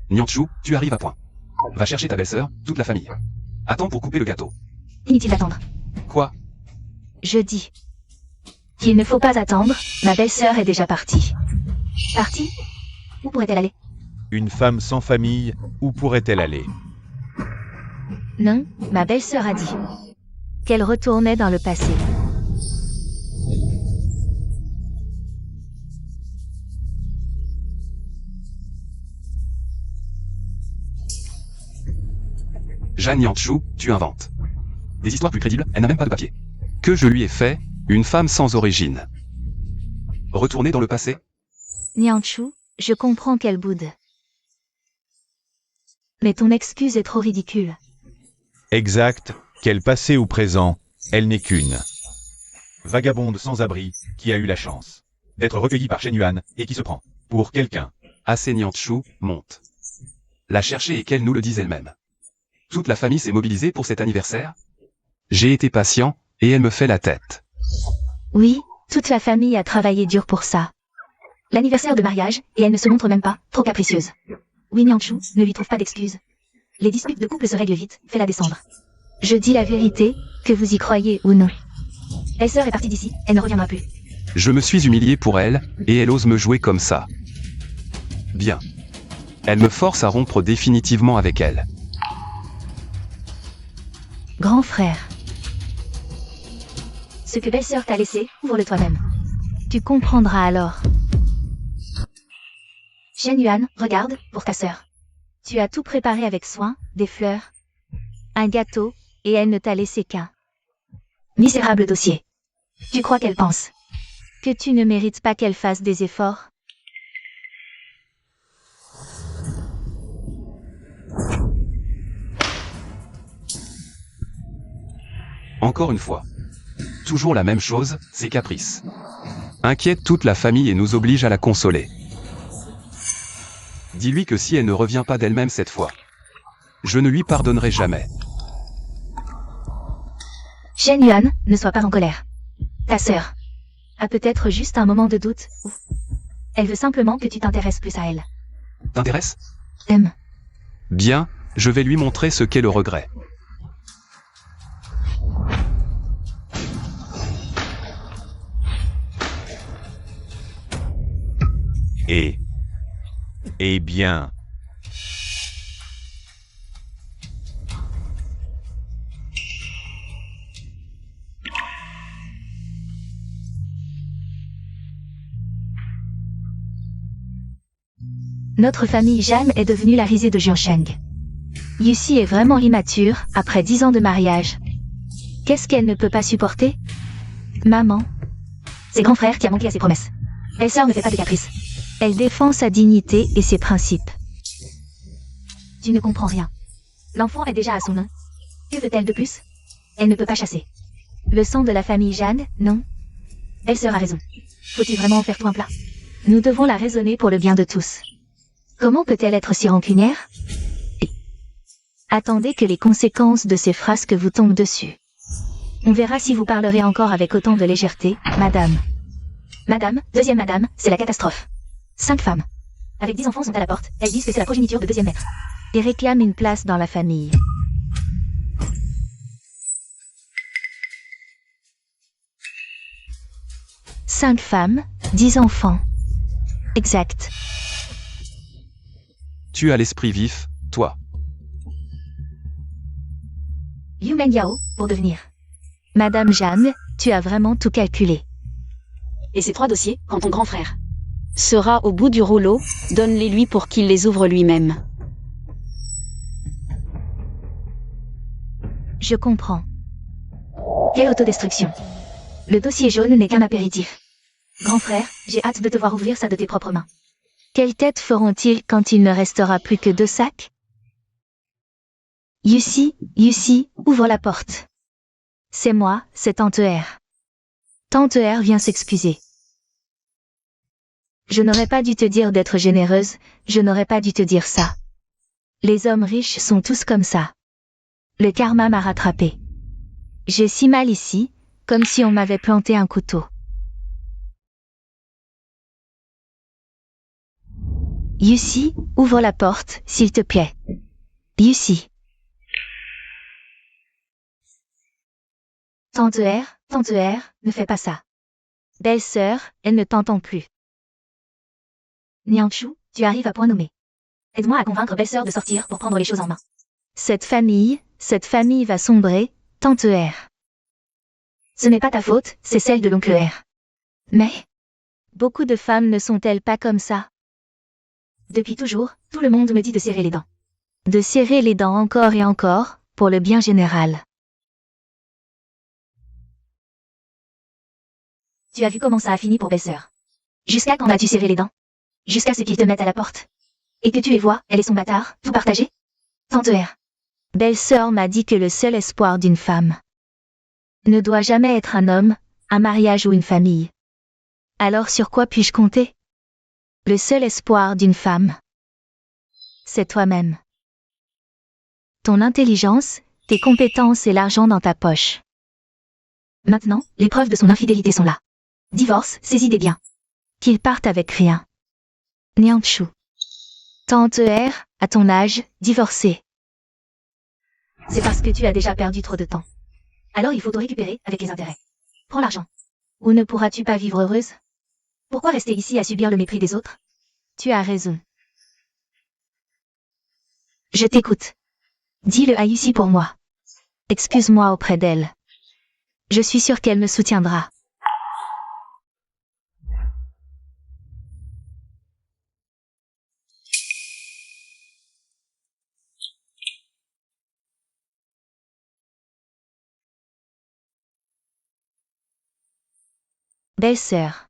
A: Nianchu, tu arrives à point. Va chercher ta belle-sœur, toute la famille. Attends pour couper le gâteau.
C: Inutile d'attendre.
A: Quoi?
B: Je dis qu'il ne faut pas attendre, ma belle-sœur est déjà partie.
C: Partie? Où pourrait-elle aller?
D: Une femme sans famille, où pourrait-elle aller?
B: Non, ma belle-sœur a dit qu'elle retournait dans le passé.
A: Jeanne Nianchu, tu inventes. Des histoires plus crédibles, elle n'a même pas de papier. Que je lui ai fait, une femme sans origine. Retourner dans le passé?
B: Nianchu, je comprends qu'elle boude. Mais ton excuse est trop ridicule.
D: Exact, qu'elle passé ou présent, elle n'est qu'une vagabonde sans abri, qui a eu la chance d'être recueillie par Shen Yuan, et qui se prend pour quelqu'un.
A: Assez Nianchu, monte. La chercher et qu'elle nous le dise elle-même. Toute la famille s'est mobilisée pour cet anniversaire? J'ai été patient, et elle me fait la tête.
B: Oui, toute la famille a travaillé dur pour ça.
C: L'anniversaire de mariage, et elle ne se montre même pas, trop capricieuse. Oui, Nianchu, ne lui trouve pas d'excuses. Les disputes de couple se règlent vite, fais-la descendre.
B: Je dis la vérité, que vous y croyez ou non.
C: Belle-sœur est partie d'ici, elle ne reviendra plus.
A: Je me suis humilié pour elle, et elle ose me jouer comme ça. Bien. Elle me force à rompre définitivement avec elle.
B: Grand frère. Ce que belle-sœur t'a laissé, ouvre-le toi-même. Tu comprendras alors. Shen Yuan, regarde, pour ta sœur. Tu as tout préparé avec soin, des fleurs, un gâteau, et elle ne t'a laissé qu'un. Misérable dossier. Tu crois qu'elle pense que tu ne mérites pas qu'elle fasse des efforts?
A: Encore une fois. Toujours la même chose, ses caprices. Inquiète toute la famille et nous oblige à la consoler. Dis-lui que si elle ne revient pas d'elle-même cette fois, je ne lui pardonnerai jamais.
B: Shen Yuan, ne sois pas en colère. Ta sœur a peut-être juste un moment de doute, ou elle veut simplement que tu t'intéresses plus à elle.
A: T'intéresse?
B: Bien,
A: je vais lui montrer ce qu'est le regret.
D: Eh bien...
B: Notre famille Jeanne est devenue la risée de Jiansheng. Yuxi est vraiment immature, après 10 ans de mariage. Qu'est-ce qu'elle ne peut pas supporter? Maman. C'est grand frère qui a manqué à ses promesses. Belle-sœur ne fait pas de caprices. Elle défend sa dignité et ses principes. Tu ne comprends rien. L'enfant est déjà à son nom. Que veut-elle de plus? Elle ne peut pas chasser. Le sang de la famille Jeanne, non. Belle-sœur a raison. Faut-il vraiment en faire tout un plat? Nous devons la raisonner pour le bien de tous. Comment peut-elle être si rancunière? Attendez que les conséquences de ces frasques vous tombent dessus. On verra si vous parlerez encore avec autant de légèreté, madame. Madame, deuxième madame, c'est la catastrophe. 5 femmes, avec 10 enfants sont à la porte. Elles disent que c'est la progéniture de deuxième maître. Et réclament une place dans la famille. « 5 femmes, 10 enfants. Exact.
A: Tu as l'esprit vif, toi.
B: Liu Mengyao, pour devenir. Madame Jeanne, tu as vraiment tout calculé.
C: Et ces 3 dossiers, quand ton grand frère sera au bout du rouleau, donne-les lui pour qu'il les ouvre lui-même.
B: Je comprends. Quelle autodestruction. Le dossier jaune n'est qu'un apéritif. Grand frère, j'ai hâte de te voir ouvrir ça de tes propres mains. Quelle tête feront-ils quand il ne restera plus que 2 sacs? Yuxi, ouvre la porte. C'est moi, c'est Tante R. Tante R vient s'excuser. Je n'aurais pas dû te dire d'être généreuse, je n'aurais pas dû te dire ça. Les hommes riches sont tous comme ça. Le karma m'a rattrapé. J'ai si mal ici, comme si on m'avait planté un couteau. Yuxi, ouvre la porte, s'il te plaît. Yuxi. Tante R, ne fais pas ça. Belle-sœur, elle ne t'entend plus. Niangshu, tu arrives à point nommé. Aide-moi à convaincre belle-sœur de sortir pour prendre les choses en main. Cette famille va sombrer, Tante R. Ce n'est pas ta faute, c'est celle de l'oncle R. Mais, beaucoup de femmes ne sont-elles pas comme ça? Depuis toujours, tout le monde me dit de serrer les dents. De serrer les dents encore et encore, pour le bien général. Tu as vu comment ça a fini pour belle-sœur. Jusqu'à quand vas-tu serrer les dents? Jusqu'à ce qu'ils te mettent à la porte. Et que tu les vois, elle et son bâtard, tout partagé? Tante R. Belle-sœur m'a dit que le seul espoir d'une femme ne doit jamais être un homme, un mariage ou une famille. Alors sur quoi puis-je compter? Le seul espoir d'une femme, c'est toi-même. Ton intelligence, tes compétences et l'argent dans ta poche. Maintenant, les preuves de son infidélité sont là. Divorce, saisis des biens. Qu'il parte avec rien. Niangshu. Tante R, à ton âge, divorcer. C'est parce que tu as déjà perdu trop de temps. Alors il faut tout récupérer avec les intérêts. Prends l'argent. Ou ne pourras-tu pas vivre heureuse? Pourquoi rester ici à subir le mépris des autres? Tu as raison. Je t'écoute. Dis-le à Yusi pour moi. Excuse-moi auprès d'elle. Je suis sûre qu'elle me soutiendra. Belle-sœur.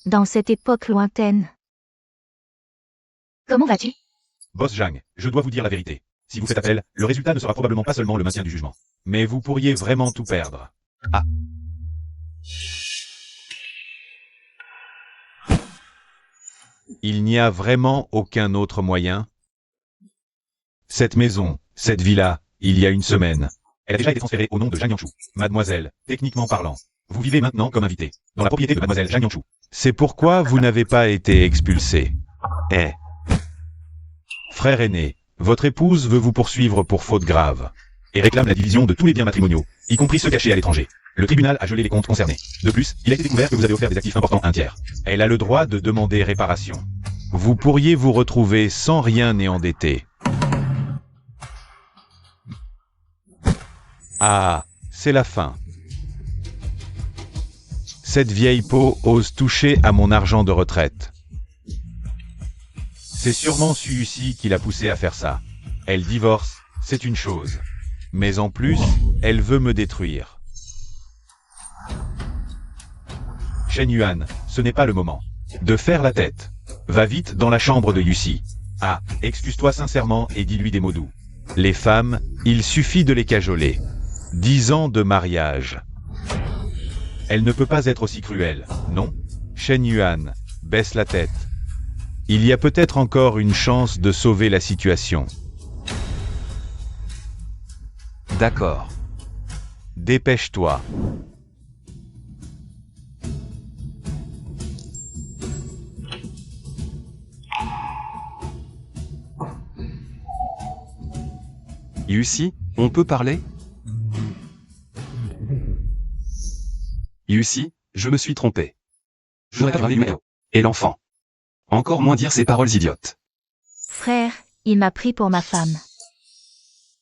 B: Dans cette époque lointaine. Comment vas-tu?
D: Boss Zhang, je dois vous dire la vérité. Si vous faites appel, le résultat ne sera probablement pas seulement le maintien du jugement. Mais vous pourriez vraiment tout perdre. Ah. Il n'y a vraiment aucun autre moyen. Cette maison, cette villa, il y a une semaine. Elle a déjà été transférée au nom de Zhang Yangshu. Mademoiselle, techniquement parlant. Vous vivez maintenant comme invité, dans la propriété de mademoiselle Zhang Yangshu. C'est pourquoi vous n'avez pas été expulsé. Eh. Frère aîné, votre épouse veut vous poursuivre pour faute grave. Et réclame la division de tous les biens matrimoniaux, y compris ceux cachés à l'étranger. Le tribunal a gelé les comptes concernés. De plus, il a été découvert que vous avez offert des actifs importants à un tiers. Elle a le droit de demander réparation. Vous pourriez vous retrouver sans rien et endetté. Ah, c'est la fin. Cette vieille peau ose toucher à mon argent de retraite. C'est sûrement Suyusi qui l'a poussée à faire ça. Elle divorce, c'est une chose. Mais en plus, elle veut me détruire. Shen Yuan, ce n'est pas le moment de faire la tête. Va vite dans la chambre de Yusi. Ah, excuse-toi sincèrement et dis-lui des mots doux. Les femmes, il suffit de les cajoler. 10 ans de mariage. Elle ne peut pas être aussi cruelle, non? Shen Yuan, baisse la tête. Il y a peut-être encore une chance de sauver la situation.
A: D'accord.
D: Dépêche-toi.
A: Yusi, on peut parler? Yusi, je me suis trompé. Je n'aurais pas dû numéro. Et l'enfant. Encore moins dire ces paroles idiotes.
B: Frère, il m'a pris pour ma femme.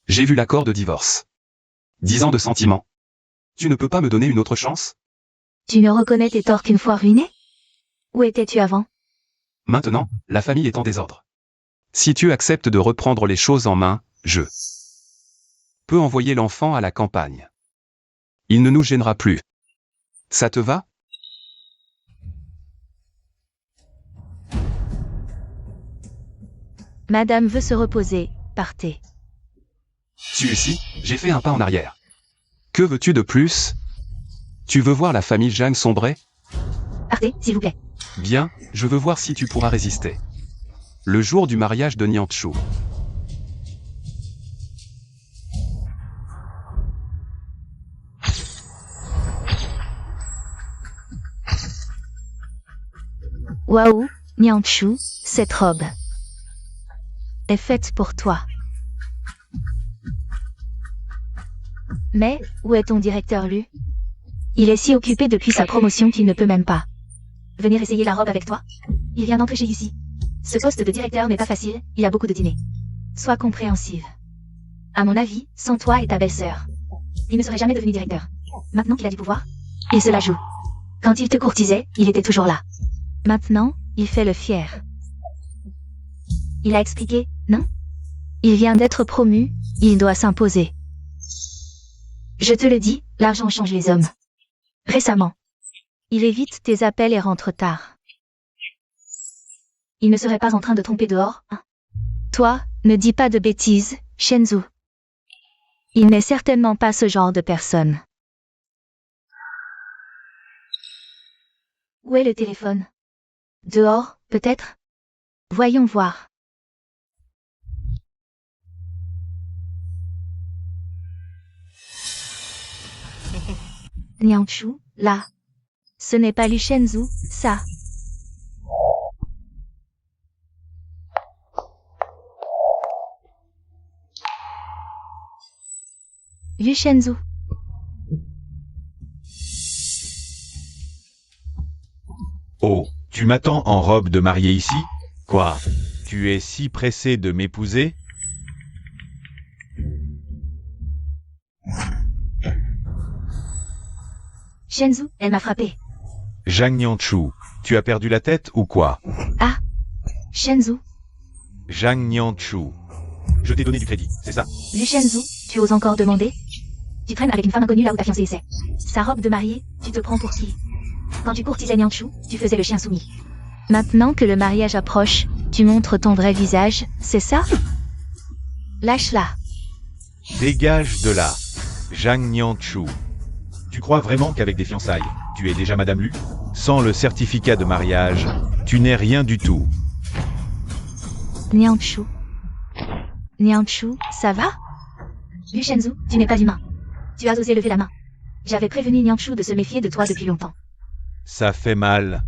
A: J'ai vu l'accord de divorce. 10 ans de sentiments. Tu ne peux pas me donner une autre chance?
B: Tu ne reconnais tes torts qu'une fois ruinés? Où étais-tu avant?
A: Maintenant, la famille est en désordre. Si tu acceptes de reprendre les choses en main, je peux envoyer l'enfant à la campagne. Il ne nous gênera plus. Ça te va?
B: Madame veut se reposer, partez.
A: Suyusi, j'ai fait un pas en arrière. Que veux-tu de plus? Tu veux voir la famille Zhang sombrer?
B: Partez, s'il vous plaît.
A: Bien, je veux voir si tu pourras résister. Le jour du mariage de Nianchu.
B: Waouh, Nianchu, cette robe est faite pour toi. Mais, où est ton directeur, Lu? Il est si occupé depuis sa promotion qu'il ne peut même pas venir essayer la robe avec toi. Il vient d'entrer chez Yusi. Ce poste de directeur n'est pas facile, il y a beaucoup de dîners. Sois compréhensive. À mon avis, sans toi et ta belle-sœur, il ne serait jamais devenu directeur. Maintenant qu'il a du pouvoir, il se la joue. Quand il te courtisait, il était toujours là. Maintenant, il fait le fier. Il a expliqué, non? Il vient d'être promu, il doit s'imposer. Je te le dis, l'argent change les hommes. Récemment. Il évite tes appels et rentre tard. Il ne serait pas en train de tromper dehors, hein? Toi, ne dis pas de bêtises, Shenzhou. Il n'est certainement pas ce genre de personne. Où est le téléphone? Dehors, peut-être? Voyons voir. Nianchu, là. Ce n'est pas Lu Shenzhou, ça. Lu Shenzhou.
D: Oh, tu m'attends en robe de mariée ici? Quoi? Tu Tu es si pressé de m'épouser?
B: Shenzhou, elle m'a frappé.
D: Zhang Nianchu, tu as perdu la tête ou quoi?
B: Ah. Shenzhou.
D: Zhang Nianchu. Je t'ai donné du crédit, c'est ça?
B: Vu Shenzhou, tu oses encore demander? Tu traînes avec une femme inconnue là où ta fiancée essaie. Sa robe de mariée, tu te prends pour qui? Quand tu courtisais Nianchu, tu faisais le chien soumis. Maintenant que le mariage approche, tu montres ton vrai visage, c'est ça? Lâche-la.
D: Dégage de là. Zhang Nianchu. Tu crois vraiment qu'avec des fiançailles, tu es déjà Madame Lu? Sans le certificat de mariage, tu n'es rien du tout.
B: Nianchu. Nianchu, ça va? Vu Shenzhou, tu n'es pas humain. Tu as osé lever la main. J'avais prévenu Nianchu de se méfier de toi depuis longtemps.
D: Ça fait mal.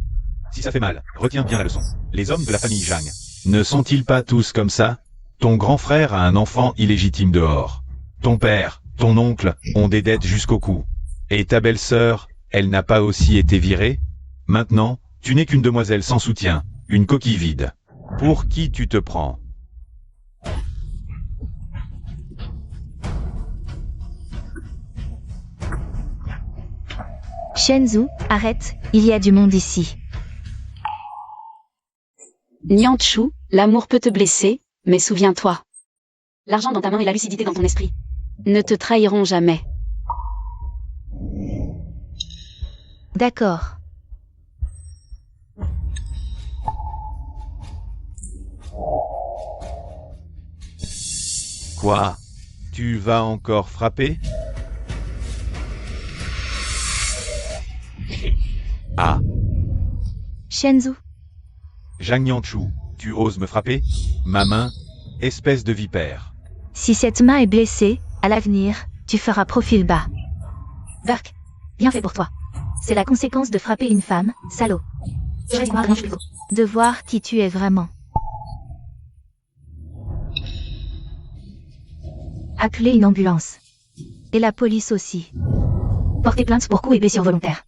D: Si ça fait mal, retiens bien la leçon. Les hommes de la famille Zhang, ne sont-ils pas tous comme ça? Ton grand frère a un enfant illégitime dehors. Ton père, ton oncle ont des dettes jusqu'au cou. Et ta belle-sœur, elle n'a pas aussi été virée? Maintenant, tu n'es qu'une demoiselle sans soutien, une coquille vide. Pour qui tu te prends?
B: Shenzhou, arrête, il y a du monde ici.
C: Nianchu, l'amour peut te blesser, mais souviens-toi. L'argent dans ta main et la lucidité dans ton esprit ne te trahiront jamais.
B: D'accord.
D: Quoi? Tu vas encore frapper? Ah,
B: Shenzhou,
D: Zhang Nianchu, tu oses me frapper? Ma main, espèce de vipère.
B: si cette main est blessée, à l'avenir, tu feras profil bas. Burke, bien fait pour toi. C'est la conséquence de frapper une femme, salaud. De voir qui tu es vraiment. Appelez une ambulance. Et la police aussi. Portez plainte pour coup et blessure volontaire.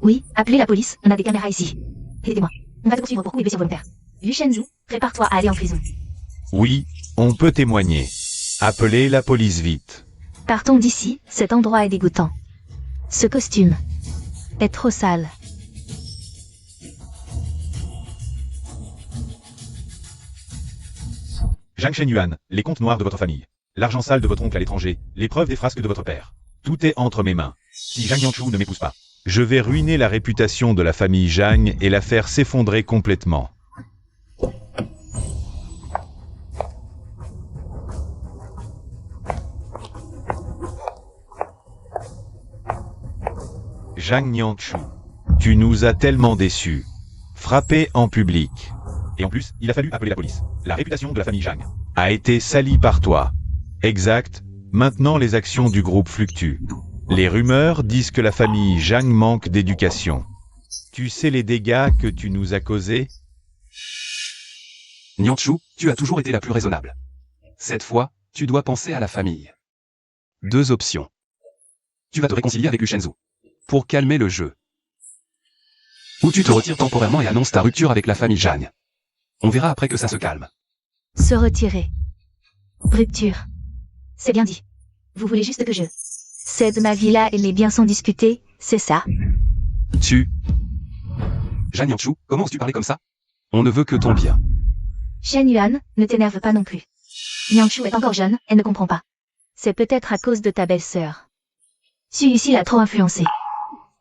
B: Oui, appelez la police, on a des caméras ici. Aidez-moi. On va te poursuivre pour coup et blessure volontaire. Vu Shenzhou, prépare-toi à aller en prison.
D: Oui, on peut témoigner. Appelez la police vite.
B: Partons d'ici, cet endroit est dégoûtant. Ce costume est trop sale.
D: Zhang Shenyuan, les comptes noirs de votre famille. L'argent sale de votre oncle à l'étranger, les preuves des frasques de votre père. Tout est entre mes mains. Si Zhang Nianchu ne m'épouse pas, je vais ruiner la réputation de la famille Zhang et la faire s'effondrer complètement. Zhang Nianchu, tu nous as tellement déçus. Frappé en public. Et en plus, il a fallu appeler la police. La réputation de la famille Zhang a été salie par toi. Exact. Maintenant les actions du groupe fluctuent. Les rumeurs disent que la famille Zhang manque d'éducation. Tu sais les dégâts que tu nous as causés?
A: Nianchu, tu as toujours été la plus raisonnable. Cette fois, tu dois penser à la famille. Deux options. Tu vas te réconcilier avec Shenzhou pour calmer le jeu. Ou tu te retires temporairement et annonces ta rupture avec la famille Zhang. On verra après que ça se calme.
B: Se retirer. Rupture. C'est bien dit. Vous voulez juste que je cède ma villa et mes biens sans discuter, c'est ça?
A: Zhang Nianchu, comment oses-tu parler comme ça? On ne veut que ton bien.
B: Shen Yuan, ne t'énerve pas non plus. Nianchu est encore jeune, elle ne comprend pas. C'est peut-être à cause de ta belle-sœur. Celui-ci l'a trop influencée.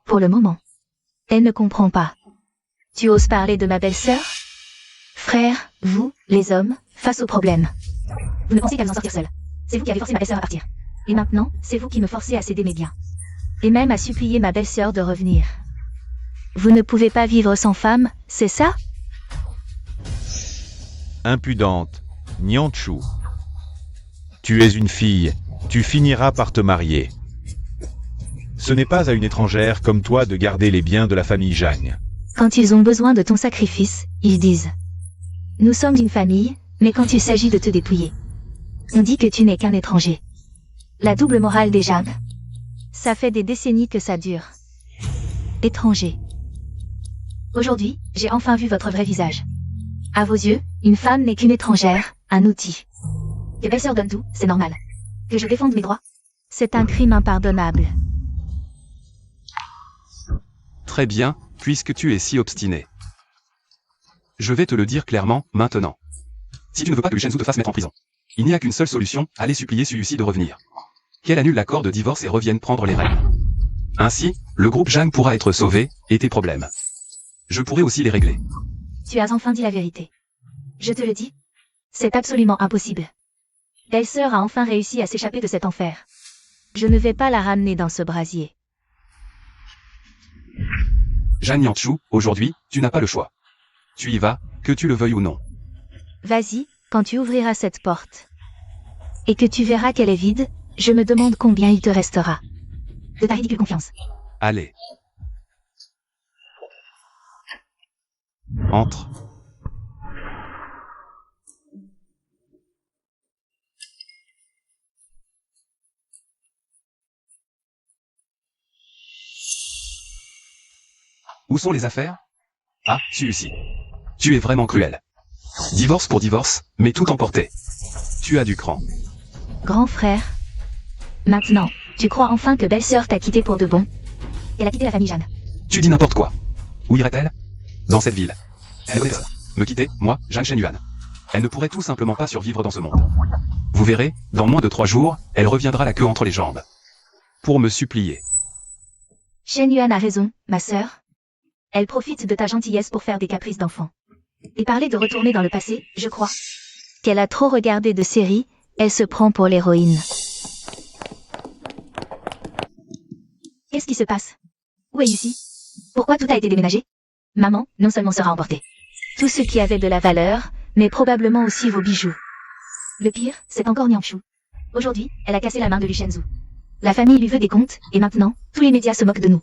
B: Pour le moment. Elle ne comprend pas. Tu oses parler de ma belle-sœur? Frère, vous, les hommes, face au problème. Vous ne pensez qu'à vous en sortir seul. C'est vous qui avez forcé ma belle-sœur à partir. Et maintenant, c'est vous qui me forcez à céder mes biens. Et même à supplier ma belle-sœur de revenir. Vous ne pouvez pas vivre sans femme, c'est ça?
D: Impudente. Nianchu. Tu es une fille. Tu finiras par te marier. Ce n'est pas à une étrangère comme toi de garder les biens de la famille Zhang.
B: Quand ils ont besoin de ton sacrifice, ils disent « Nous sommes une famille, mais quand il s'agit de te dépouiller, on dit que tu n'es qu'un étranger. » La double morale des Zhang. Ça fait des décennies que ça dure. Étranger. Aujourd'hui, j'ai enfin vu votre vrai visage. À vos yeux, une femme n'est qu'une étrangère, un outil. Que belle-sœur donne tout, c'est normal. Que je défende mes droits. C'est un crime impardonnable.
A: Très bien, puisque tu es si obstiné. Je vais te le dire clairement, maintenant. Si tu ne veux pas que Luchenzu te fasse mettre en prison, il n'y a qu'une seule solution, aller supplier Suyusi de revenir. Qu'elle annule l'accord de divorce et revienne prendre les rênes. Ainsi, le groupe Jang pourra être sauvé, et tes problèmes. Je pourrai aussi les régler.
B: Tu as enfin dit la vérité. Je te le dis. C'est absolument impossible. Belle-sœur a enfin réussi à s'échapper de cet enfer. Je ne vais pas la ramener dans ce brasier.
A: Jang Yanshu, aujourd'hui, tu n'as pas le choix. Tu y vas, que tu le veuilles ou non.
B: Vas-y, quand tu ouvriras cette porte. Et que tu verras qu'elle est vide, je me demande combien il te restera. De ta ridicule confiance.
A: Allez. Entre. Où sont les affaires? Ah, Suyusi. Tu es vraiment cruel. Divorce pour divorce, mais tout emporté. Tu as du cran.
B: Grand frère. Maintenant, tu crois enfin que belle-sœur t'a quitté pour de bon? Elle a quitté la famille Jeanne.
A: Tu dis n'importe quoi. Où irait-elle? Dans cette ville. Elle connaît ça. Me quitter, moi, Jang Shenyuan. Elle ne pourrait tout simplement pas survivre dans ce monde. Vous verrez, dans moins de 3 jours, elle reviendra la queue entre les jambes. Pour me supplier.
B: Shen Yuan a raison, ma sœur. Elle profite de ta gentillesse pour faire des caprices d'enfant. Et parler de retourner dans le passé, je crois qu'elle a trop regardé de séries, elle se prend pour l'héroïne. Qu'est-ce qui se passe? Où est Yusi? Pourquoi tout a été déménagé? Maman, non seulement sera emportée. Tout ce qui avait de la valeur, mais probablement aussi vos bijoux. Le pire, c'est encore Nyangshu. Aujourd'hui, elle a cassé la main de Luchenzu. La famille lui veut des comptes, et maintenant, tous les médias se moquent de nous.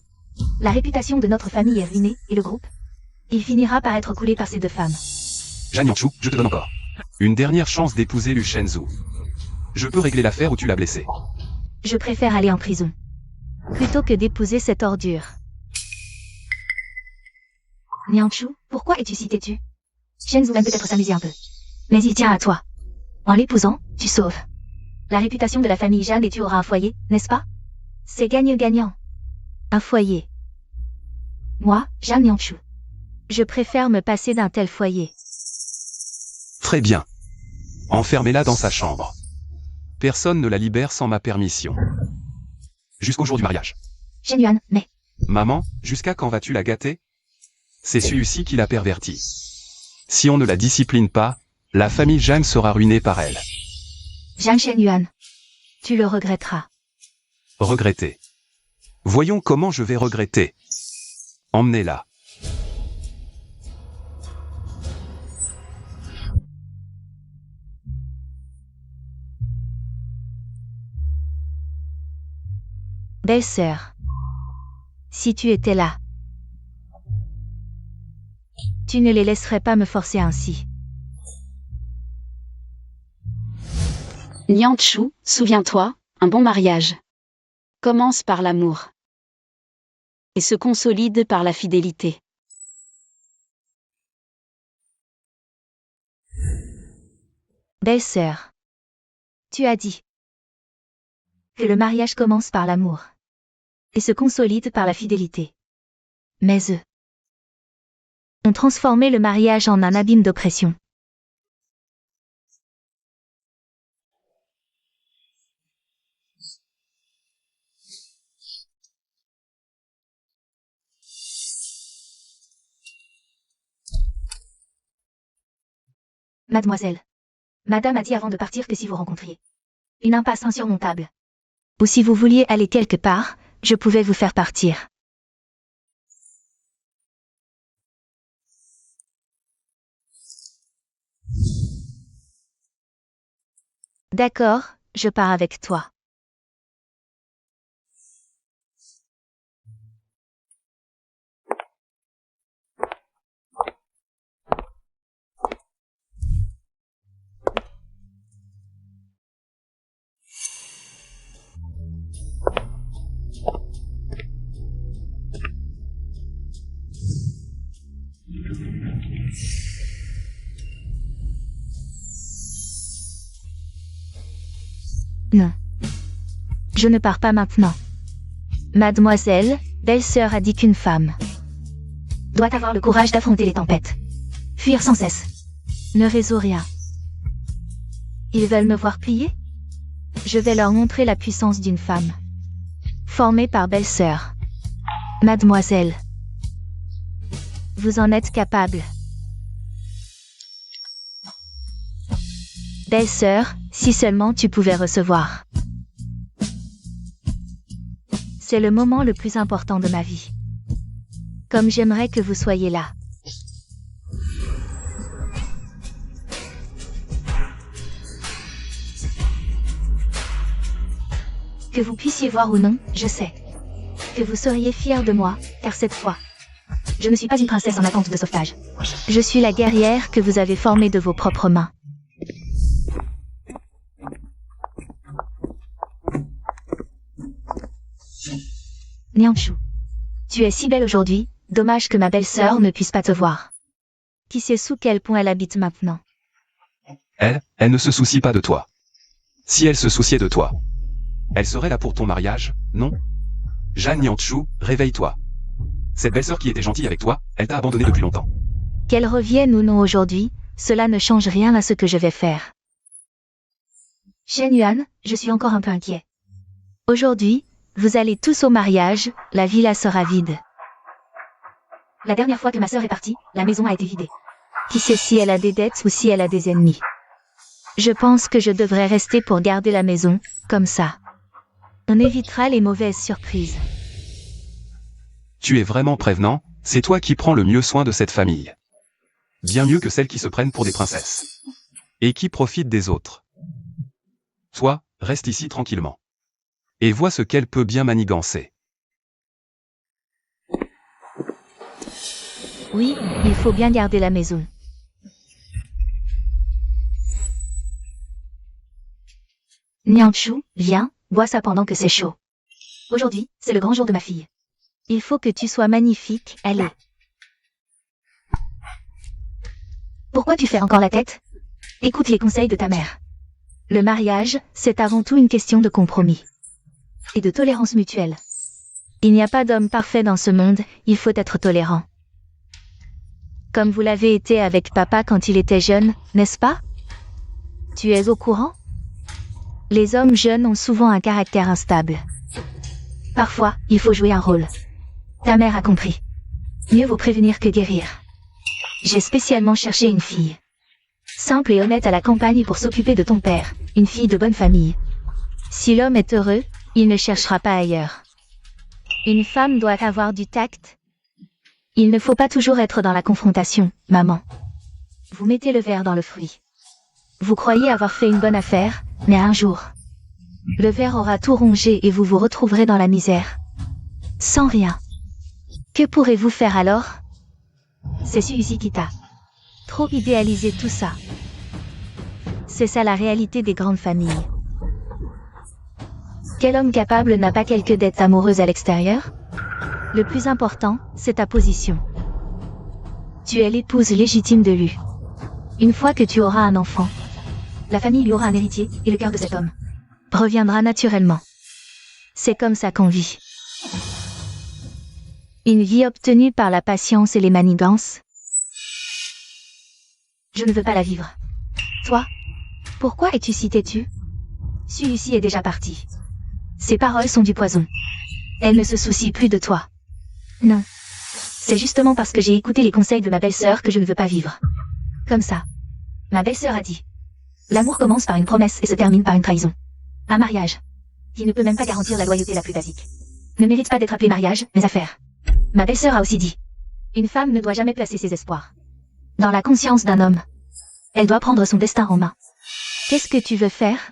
B: La réputation de notre famille est ruinée, et le groupe? Il finira par être coulé par ces 2 femmes.
A: Jang Yanshu, je te donne encore une dernière chance d'épouser Luchenzu. Je peux régler l'affaire où tu l'as blessé.
B: Je préfère aller en prison. Plutôt que d'épouser cette ordure. Nyangshu, pourquoi es-tu si têtu? Shenzu aime peut-être s'amuser un peu. Mais il tient à toi. En l'épousant, tu sauves la réputation de la famille Jeanne et tu auras un foyer, n'est-ce pas? C'est gagnant-gagnant. Un foyer. Moi, Jeanne Nyangshu. Je préfère me passer d'un tel foyer.
A: Très bien. Enfermez-la dans sa chambre. Personne ne la libère sans ma permission. Jusqu'au jour du mariage.
B: Shen Yuan, mais...
A: Maman, jusqu'à quand vas-tu la gâter? C'est celui-ci qui l'a pervertie. Si on ne la discipline pas, la famille Jeanne sera ruinée par elle.
B: Jeanne Shen Yuan. Tu le regretteras.
A: Regretter. Voyons comment je vais regretter. Emmenez-la.
B: Belle-sœur. Si tu étais là, tu ne les laisserais pas me forcer ainsi.
C: Nyangshu, souviens-toi, un bon mariage commence par l'amour et se consolide par la fidélité.
B: Belle-sœur. Tu as dit que le mariage commence par l'amour et se consolide par la fidélité. Mais eux ont transformé le mariage en un abîme d'oppression. Mademoiselle. Madame a dit avant de partir que si vous rencontriez une impasse insurmontable, ou si vous vouliez aller quelque part, je pouvais vous faire partir. D'accord, je pars avec toi. Non. Je ne pars pas maintenant. Mademoiselle, belle-sœur a dit qu'une femme doit avoir le courage d'affronter les tempêtes. Fuir sans cesse. Ne résout rien. Ils veulent me voir plier? Je vais leur montrer la puissance d'une femme. Formée par belle-sœur. Mademoiselle. Vous en êtes capable. Belle-sœur, si seulement tu pouvais recevoir. C'est le moment le plus important de ma vie. Comme j'aimerais que vous soyez là. Que vous puissiez voir ou non, je sais. Que vous seriez fiers de moi, car cette fois, je ne suis pas une princesse en attente de sauvetage. Je suis la guerrière que vous avez formée de vos propres mains. Nianchou. Tu es si belle aujourd'hui, dommage que ma belle-sœur ne puisse pas te voir. Qui sait sous quel pont elle habite maintenant?
A: Elle ne se soucie pas de toi. Si elle se souciait de toi, elle serait là pour ton mariage, non? Jeanne Nianchou, réveille-toi. Cette belle-sœur qui était gentille avec toi, elle t'a abandonné depuis longtemps.
B: Qu'elle revienne ou non aujourd'hui, cela ne change rien à ce que je vais faire. Shen Yuan, je suis encore un peu inquiet. Aujourd'hui, vous allez tous au mariage, la villa sera vide. La dernière fois que ma sœur est partie, la maison a été vidée. Qui sait si elle a des dettes ou si elle a des ennemis? Je pense que je devrais rester pour garder la maison, comme ça. On évitera les mauvaises surprises.
A: Tu es vraiment prévenant, c'est toi qui prends le mieux soin de cette famille. Bien mieux que celles qui se prennent pour des princesses. Et qui profitent des autres. Toi, reste ici tranquillement. Et vois ce qu'elle peut bien manigancer.
B: Oui, il faut bien garder la maison. Nianchou, viens, bois ça pendant que c'est chaud. Aujourd'hui, c'est le grand jour de ma fille. Il faut que tu sois magnifique, allez. Pourquoi tu fais encore la tête? Écoute les conseils de ta mère. Le mariage, c'est avant tout une question de compromis. Et de tolérance mutuelle. Il n'y a pas d'homme parfait dans ce monde, il faut être tolérant. Comme vous l'avez été avec papa quand il était jeune, n'est-ce pas? Tu es au courant? Les hommes jeunes ont souvent un caractère instable. Parfois, il faut jouer un rôle. Ta mère a compris. Mieux vaut prévenir que guérir. J'ai spécialement cherché une fille. Simple et honnête à la campagne pour s'occuper de ton père, une fille de bonne famille. Si l'homme est heureux, il ne cherchera pas ailleurs. Une femme doit avoir du tact. Il ne faut pas toujours être dans la confrontation, maman. Vous mettez le verre dans le fruit. Vous croyez avoir fait une bonne affaire, mais un jour, le ver aura tout rongé et vous vous retrouverez dans la misère. Sans rien. Que pourrez-vous faire alors? C'est Suzy qui t'a trop idéalisé tout ça. C'est ça la réalité des grandes familles. Quel homme capable n'a pas quelques dettes amoureuses à l'extérieur? Le plus important, c'est ta position. Tu es l'épouse légitime de Lu. Une fois que tu auras un enfant, la famille lui aura un héritier, et le cœur de cet homme reviendra naturellement. C'est comme ça qu'on vit. Une vie obtenue par la patience et les manigances. Je ne veux pas la vivre. Toi, pourquoi es-tu si têtu? Celui-ci est déjà parti. Ses paroles sont du poison. Elle ne se soucie plus de toi. Non. C'est justement parce que j'ai écouté les conseils de ma belle-sœur que je ne veux pas vivre. Comme ça. Ma belle-sœur a dit. L'amour commence par une promesse et se termine par une trahison. Un mariage, qui ne peut même pas garantir la loyauté la plus basique, ne mérite pas d'être appelé mariage, mais affaire. Ma belle-sœur a aussi dit. Une femme ne doit jamais placer ses espoirs dans la conscience d'un homme. Elle doit prendre son destin en main. Qu'est-ce que tu veux faire?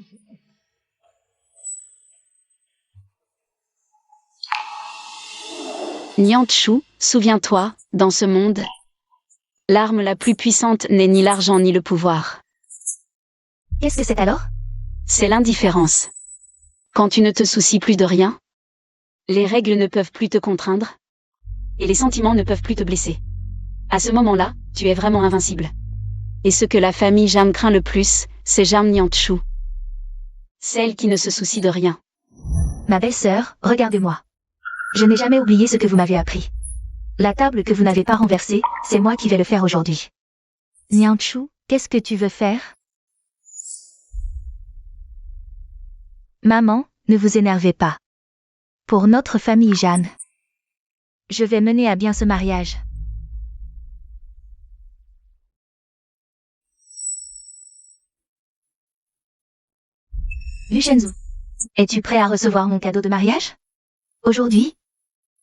C: Nianchou, souviens-toi, dans ce monde, l'arme la plus puissante n'est ni l'argent ni le pouvoir.
B: Qu'est-ce que c'est alors?
C: C'est l'indifférence. Quand tu ne te soucies plus de rien, les règles ne peuvent plus te contraindre, et les sentiments ne peuvent plus te blesser. À ce moment-là, tu es vraiment invincible. Et ce que la famille Jam craint le plus, c'est Jam Nianchou. Celle qui ne se soucie de rien.
B: Ma belle-sœur, regardez-moi. Je n'ai jamais oublié ce que vous m'avez appris. La table que vous n'avez pas renversée, c'est moi qui vais le faire aujourd'hui. Nianchu, qu'est-ce que tu veux faire? Maman, ne vous énervez pas. Pour notre famille Jeanne, je vais mener à bien ce mariage. Luchenzu, es-tu prêt à recevoir mon cadeau de mariage? Aujourd'hui?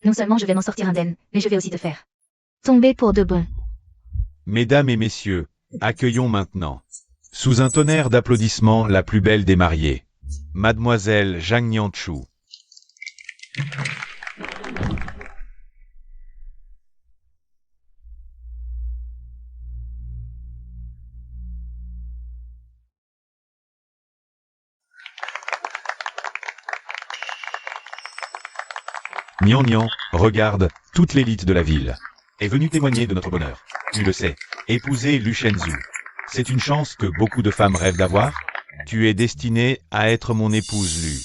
B: Non seulement je vais m'en sortir indemne, mais je vais aussi te faire tomber pour de bon.
D: Mesdames et messieurs, accueillons maintenant, sous un tonnerre d'applaudissements, la plus belle des mariées, Mademoiselle Zhang Nianchu. Nian Nian, regarde, toute l'élite de la ville est venue témoigner de notre bonheur. Tu le sais, épouser Luchenzu. C'est une chance que beaucoup de femmes rêvent d'avoir. Tu es destinée à être mon épouse, Lu.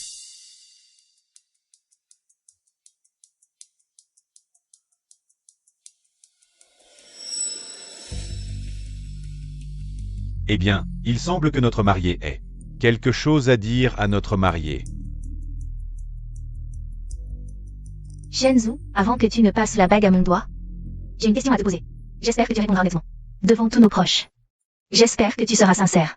D: Eh bien, il semble que notre mariée ait quelque chose à dire à notre mariée.
B: Shenzu, avant que tu ne passes la bague à mon doigt, j'ai une question à te poser. J'espère que tu répondras honnêtement. Devant tous nos proches. J'espère que tu seras sincère.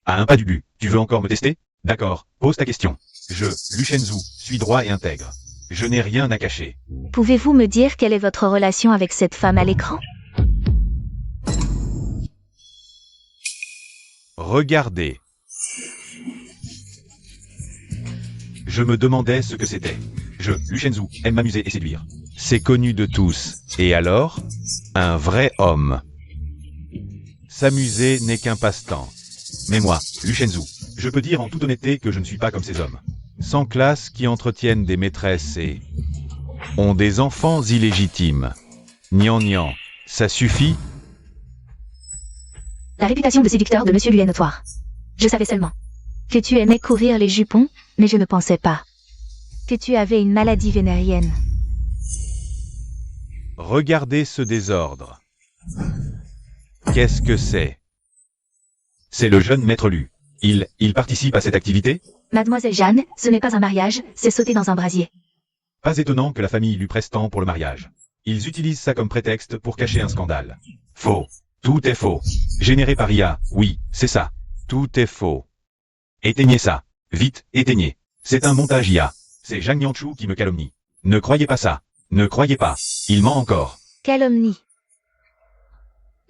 D: À un pas du but, tu veux encore me tester? D'accord, pose ta question. Je, Luchenzu, suis droit et intègre. Je n'ai rien à cacher.
B: Pouvez-vous me dire quelle est votre relation avec cette femme à l'écran?
D: Regardez. Je me demandais ce que c'était. Je, Luchenzu, aime m'amuser et séduire. C'est connu de tous. Et alors? Un vrai homme. S'amuser n'est qu'un passe-temps. Mais moi, Luchenzu, je peux dire en toute honnêteté que je ne suis pas comme ces hommes. Sans classe qui entretiennent des maîtresses et ont des enfants illégitimes. Nian Nian, ça suffit?
B: La réputation de séducteur de Monsieur Lu est notoire. Je savais seulement que tu aimais courir les jupons, mais je ne pensais pas que tu avais une maladie vénérienne.
D: Regardez ce désordre. Qu'est-ce que c'est? C'est le jeune maître Lu. Il participe à cette activité?
B: Mademoiselle Jeanne, ce n'est pas un mariage, c'est sauter dans un brasier.
D: Pas étonnant que la famille lui presse tant pour le mariage. Ils utilisent ça comme prétexte pour cacher un scandale. Faux. Tout est faux. Généré par IA, oui, c'est ça. Tout est faux. Éteignez ça. Vite, éteignez. C'est un montage IA. C'est Zhang Nianchu qui me calomnie. Ne croyez pas ça. Ne croyez pas. Il ment encore.
B: Calomnie.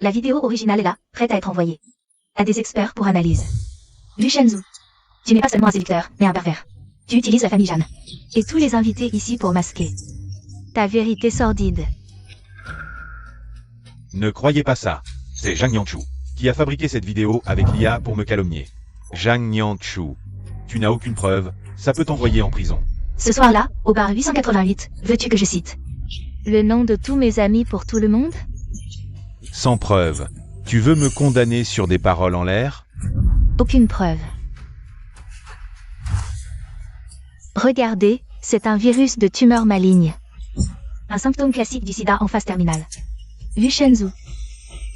B: La vidéo originale est là, prête à être envoyée à des experts pour analyse. Luchenzu, tu n'es pas seulement un séducteur, mais un pervers. Tu utilises la famille Jeanne et tous les invités ici pour masquer ta vérité sordide.
D: Ne croyez pas ça. C'est Zhang Nianchu qui a fabriqué cette vidéo avec l'IA pour me calomnier. Zhang Nianchu. Tu n'as aucune preuve, ça peut t'envoyer en prison.
B: Ce soir-là, au bar 888, veux-tu que je cite le nom de tous mes amis pour tout le monde?
D: Sans preuve. Tu veux me condamner sur des paroles en l'air?
B: Aucune preuve. Regardez, c'est un virus de tumeur maligne. Un symptôme classique du sida en phase terminale. Luchenzu,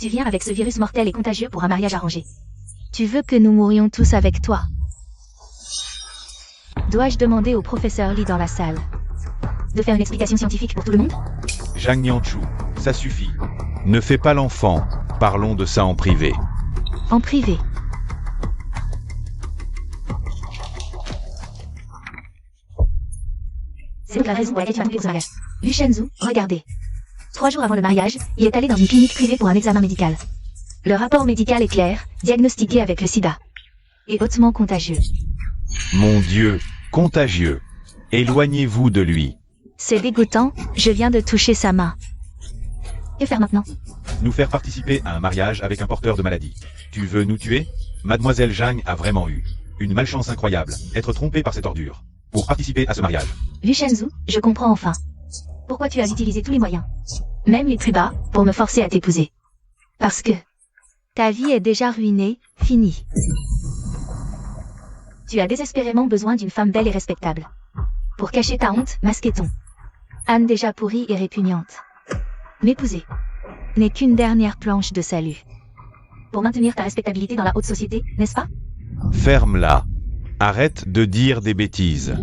B: tu viens avec ce virus mortel et contagieux pour un mariage arrangé. Tu veux que nous mourions tous avec toi? Dois-je demander au professeur Lee dans la salle de faire une explication scientifique pour tout le monde?
D: Zhang Nianchu, ça suffit. Ne fais pas l'enfant. Parlons de ça en privé.
B: En privé. C'est donc la raison pour laquelle tu m'as trompé pour ce mariage. Luchenzu, regardez. 3 jours avant le mariage, il est allé dans une clinique privée pour un examen médical. Le rapport médical est clair, diagnostiqué avec le sida. Et hautement contagieux.
D: Mon Dieu, contagieux. Éloignez-vous de lui.
B: C'est dégoûtant, je viens de toucher sa main. Que faire maintenant?
D: Nous faire participer à un mariage avec un porteur de maladie. Tu veux nous tuer? Mademoiselle Zhang a vraiment eu une malchance incroyable, être trompée par cette ordure, pour participer à ce mariage.
B: Luchenzu, je comprends enfin. Pourquoi tu as utilisé tous les moyens, même les plus bas, pour me forcer à t'épouser? Parce que ta vie est déjà ruinée, finie. Tu as désespérément besoin d'une femme belle et respectable. Pour cacher ta honte, masquet-on. Anne déjà pourrie et répugnante. M'épouser n'est qu'une dernière planche de salut. Pour maintenir ta respectabilité dans la haute société, n'est-ce pas?
D: Ferme-la. Arrête de dire des bêtises.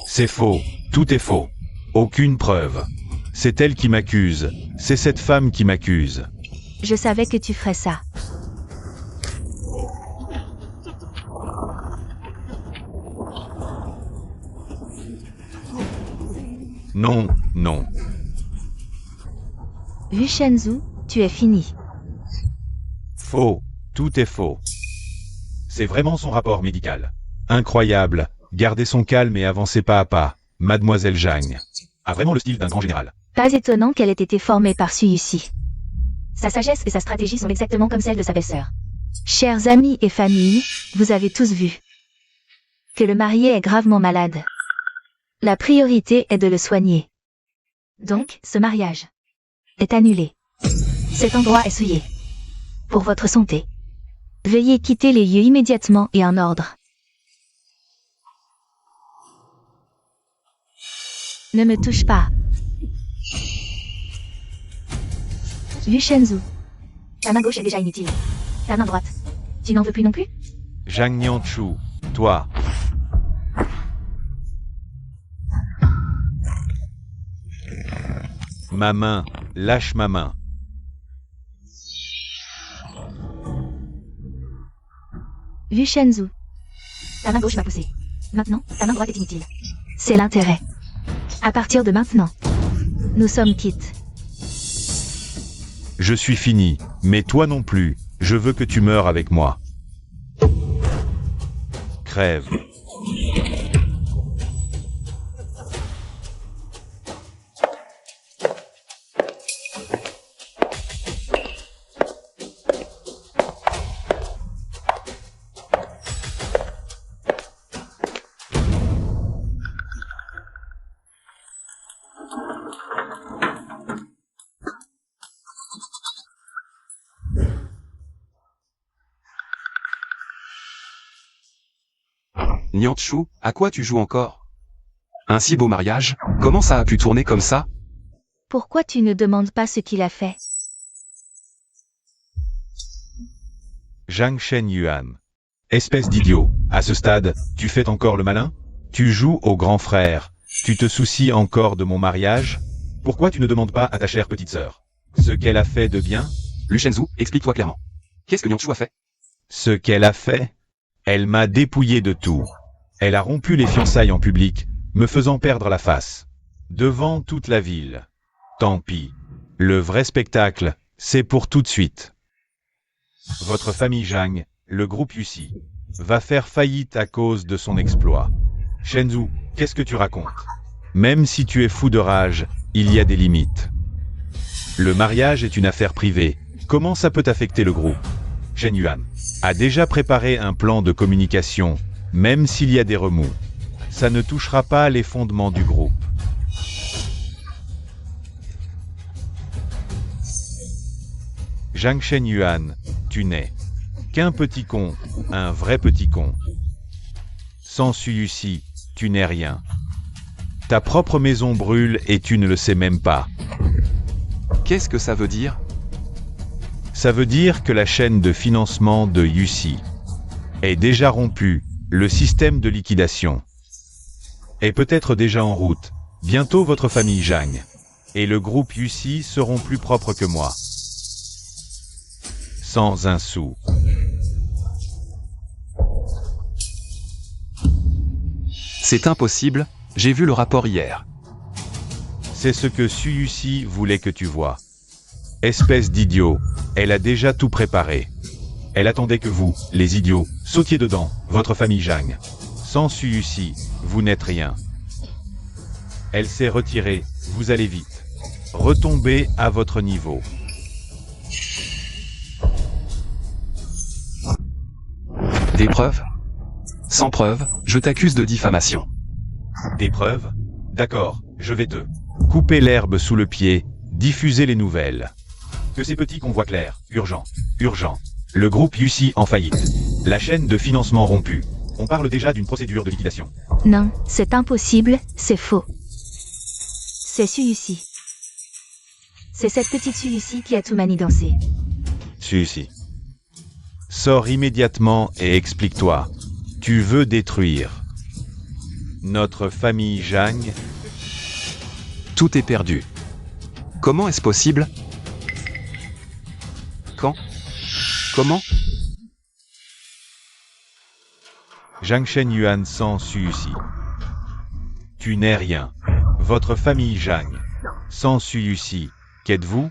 D: C'est faux. Tout est faux. Aucune preuve. C'est elle qui m'accuse. C'est cette femme qui m'accuse.
B: Je savais que tu ferais ça.
D: Non, non.
B: Vincenzo, tu es fini.
D: Faux. Tout est faux. C'est vraiment son rapport médical. Incroyable. Gardez son calme et avancez pas à pas. Mademoiselle Jagne a vraiment le style d'un grand général.
B: Pas étonnant qu'elle ait été formée par Suyusi. Sa sagesse et sa stratégie sont exactement comme celles de sa belle-sœur. Chers amis et familles, vous avez tous vu que le marié est gravement malade. La priorité est de le soigner. Donc, ce mariage est annulé. Cet endroit est souillé. Pour votre santé, veuillez quitter les lieux immédiatement et en ordre. Ne me touche pas. Vincenzo. Ta main gauche est déjà inutile. Ta main droite. Tu n'en veux plus non plus?
D: Jagne Nianchou, toi. Ma main, lâche ma main.
B: Vincenzo. Ta main gauche m'a poussé. Maintenant, ta main droite est inutile. C'est l'intérêt. À partir de maintenant, nous sommes quittes.
D: Je suis fini, mais toi non plus. Je veux que tu meures avec moi. Crève.
A: Nianchou, à quoi tu joues encore? Un si beau mariage, comment ça a pu tourner comme ça?
B: Pourquoi tu ne demandes pas ce qu'il a fait?
D: Zhang Shen Yuan. Espèce d'idiot. À ce stade, tu fais encore le malin? Tu joues au grand frère. Tu te soucies encore de mon mariage? Pourquoi tu ne demandes pas à ta chère petite sœur ce qu'elle a fait de bien?
A: Vincenzo, explique-toi clairement. Qu'est-ce que Nianchou a fait?
D: Ce qu'elle a fait? Elle m'a dépouillé de tout. Elle a rompu les fiançailles en public, me faisant perdre la face. Devant toute la ville. Tant pis. Le vrai spectacle, c'est pour tout de suite. Votre famille Zhang, le groupe Yusi, va faire faillite à cause de son exploit. Shenzhou, qu'est-ce que tu racontes? Même si tu es fou de rage, il y a des limites. Le mariage est une affaire privée. Comment ça peut affecter le groupe? Shen Yuan a déjà préparé un plan de communication, même s'il y a des remous. Ça ne touchera pas les fondements du groupe. Zhang Shen Yuan, tu n'es qu'un petit con, un vrai petit con. Sans Suyusi, tu n'es rien. Ta propre maison brûle et tu ne le sais même pas.
A: Qu'est-ce que ça veut dire?
D: Ça veut dire que la chaîne de financement de Yusi est déjà rompue, le système de liquidation est peut-être déjà en route. Bientôt votre famille Zhang et le groupe Yusi seront plus propres que moi. Sans un sou.
A: C'est impossible, j'ai vu le rapport hier.
D: C'est ce que Suyusi voulait que tu vois. Espèce d'idiot, elle a déjà tout préparé. Elle attendait que vous, les idiots, sautiez dedans, votre famille Zhang. Sans Suyusi, vous n'êtes rien. Elle s'est retirée, vous allez vite. Retombez à votre niveau.
A: Des preuves? Sans preuves, je t'accuse de diffamation.
D: Des preuves? D'accord, je vais te couper l'herbe sous le pied, diffuser les nouvelles. Que ces petits qu'on voit clair, urgent, urgent. Le groupe Yusi en faillite. La chaîne de financement rompue. On parle déjà d'une procédure de liquidation.
B: Non, c'est impossible, c'est faux. C'est Suyusi. C'est cette petite Suyusi qui a tout manigancé.
D: Yusi. Sors immédiatement et explique-toi. Tu veux détruire notre famille Zhang.
A: Tout est perdu. Comment est-ce possible? Quand? Comment?
D: Zhang Shenyuan sans Suyusi. Tu n'es rien. Votre famille Zhang. Sans Suyusi. Qu'êtes-vous?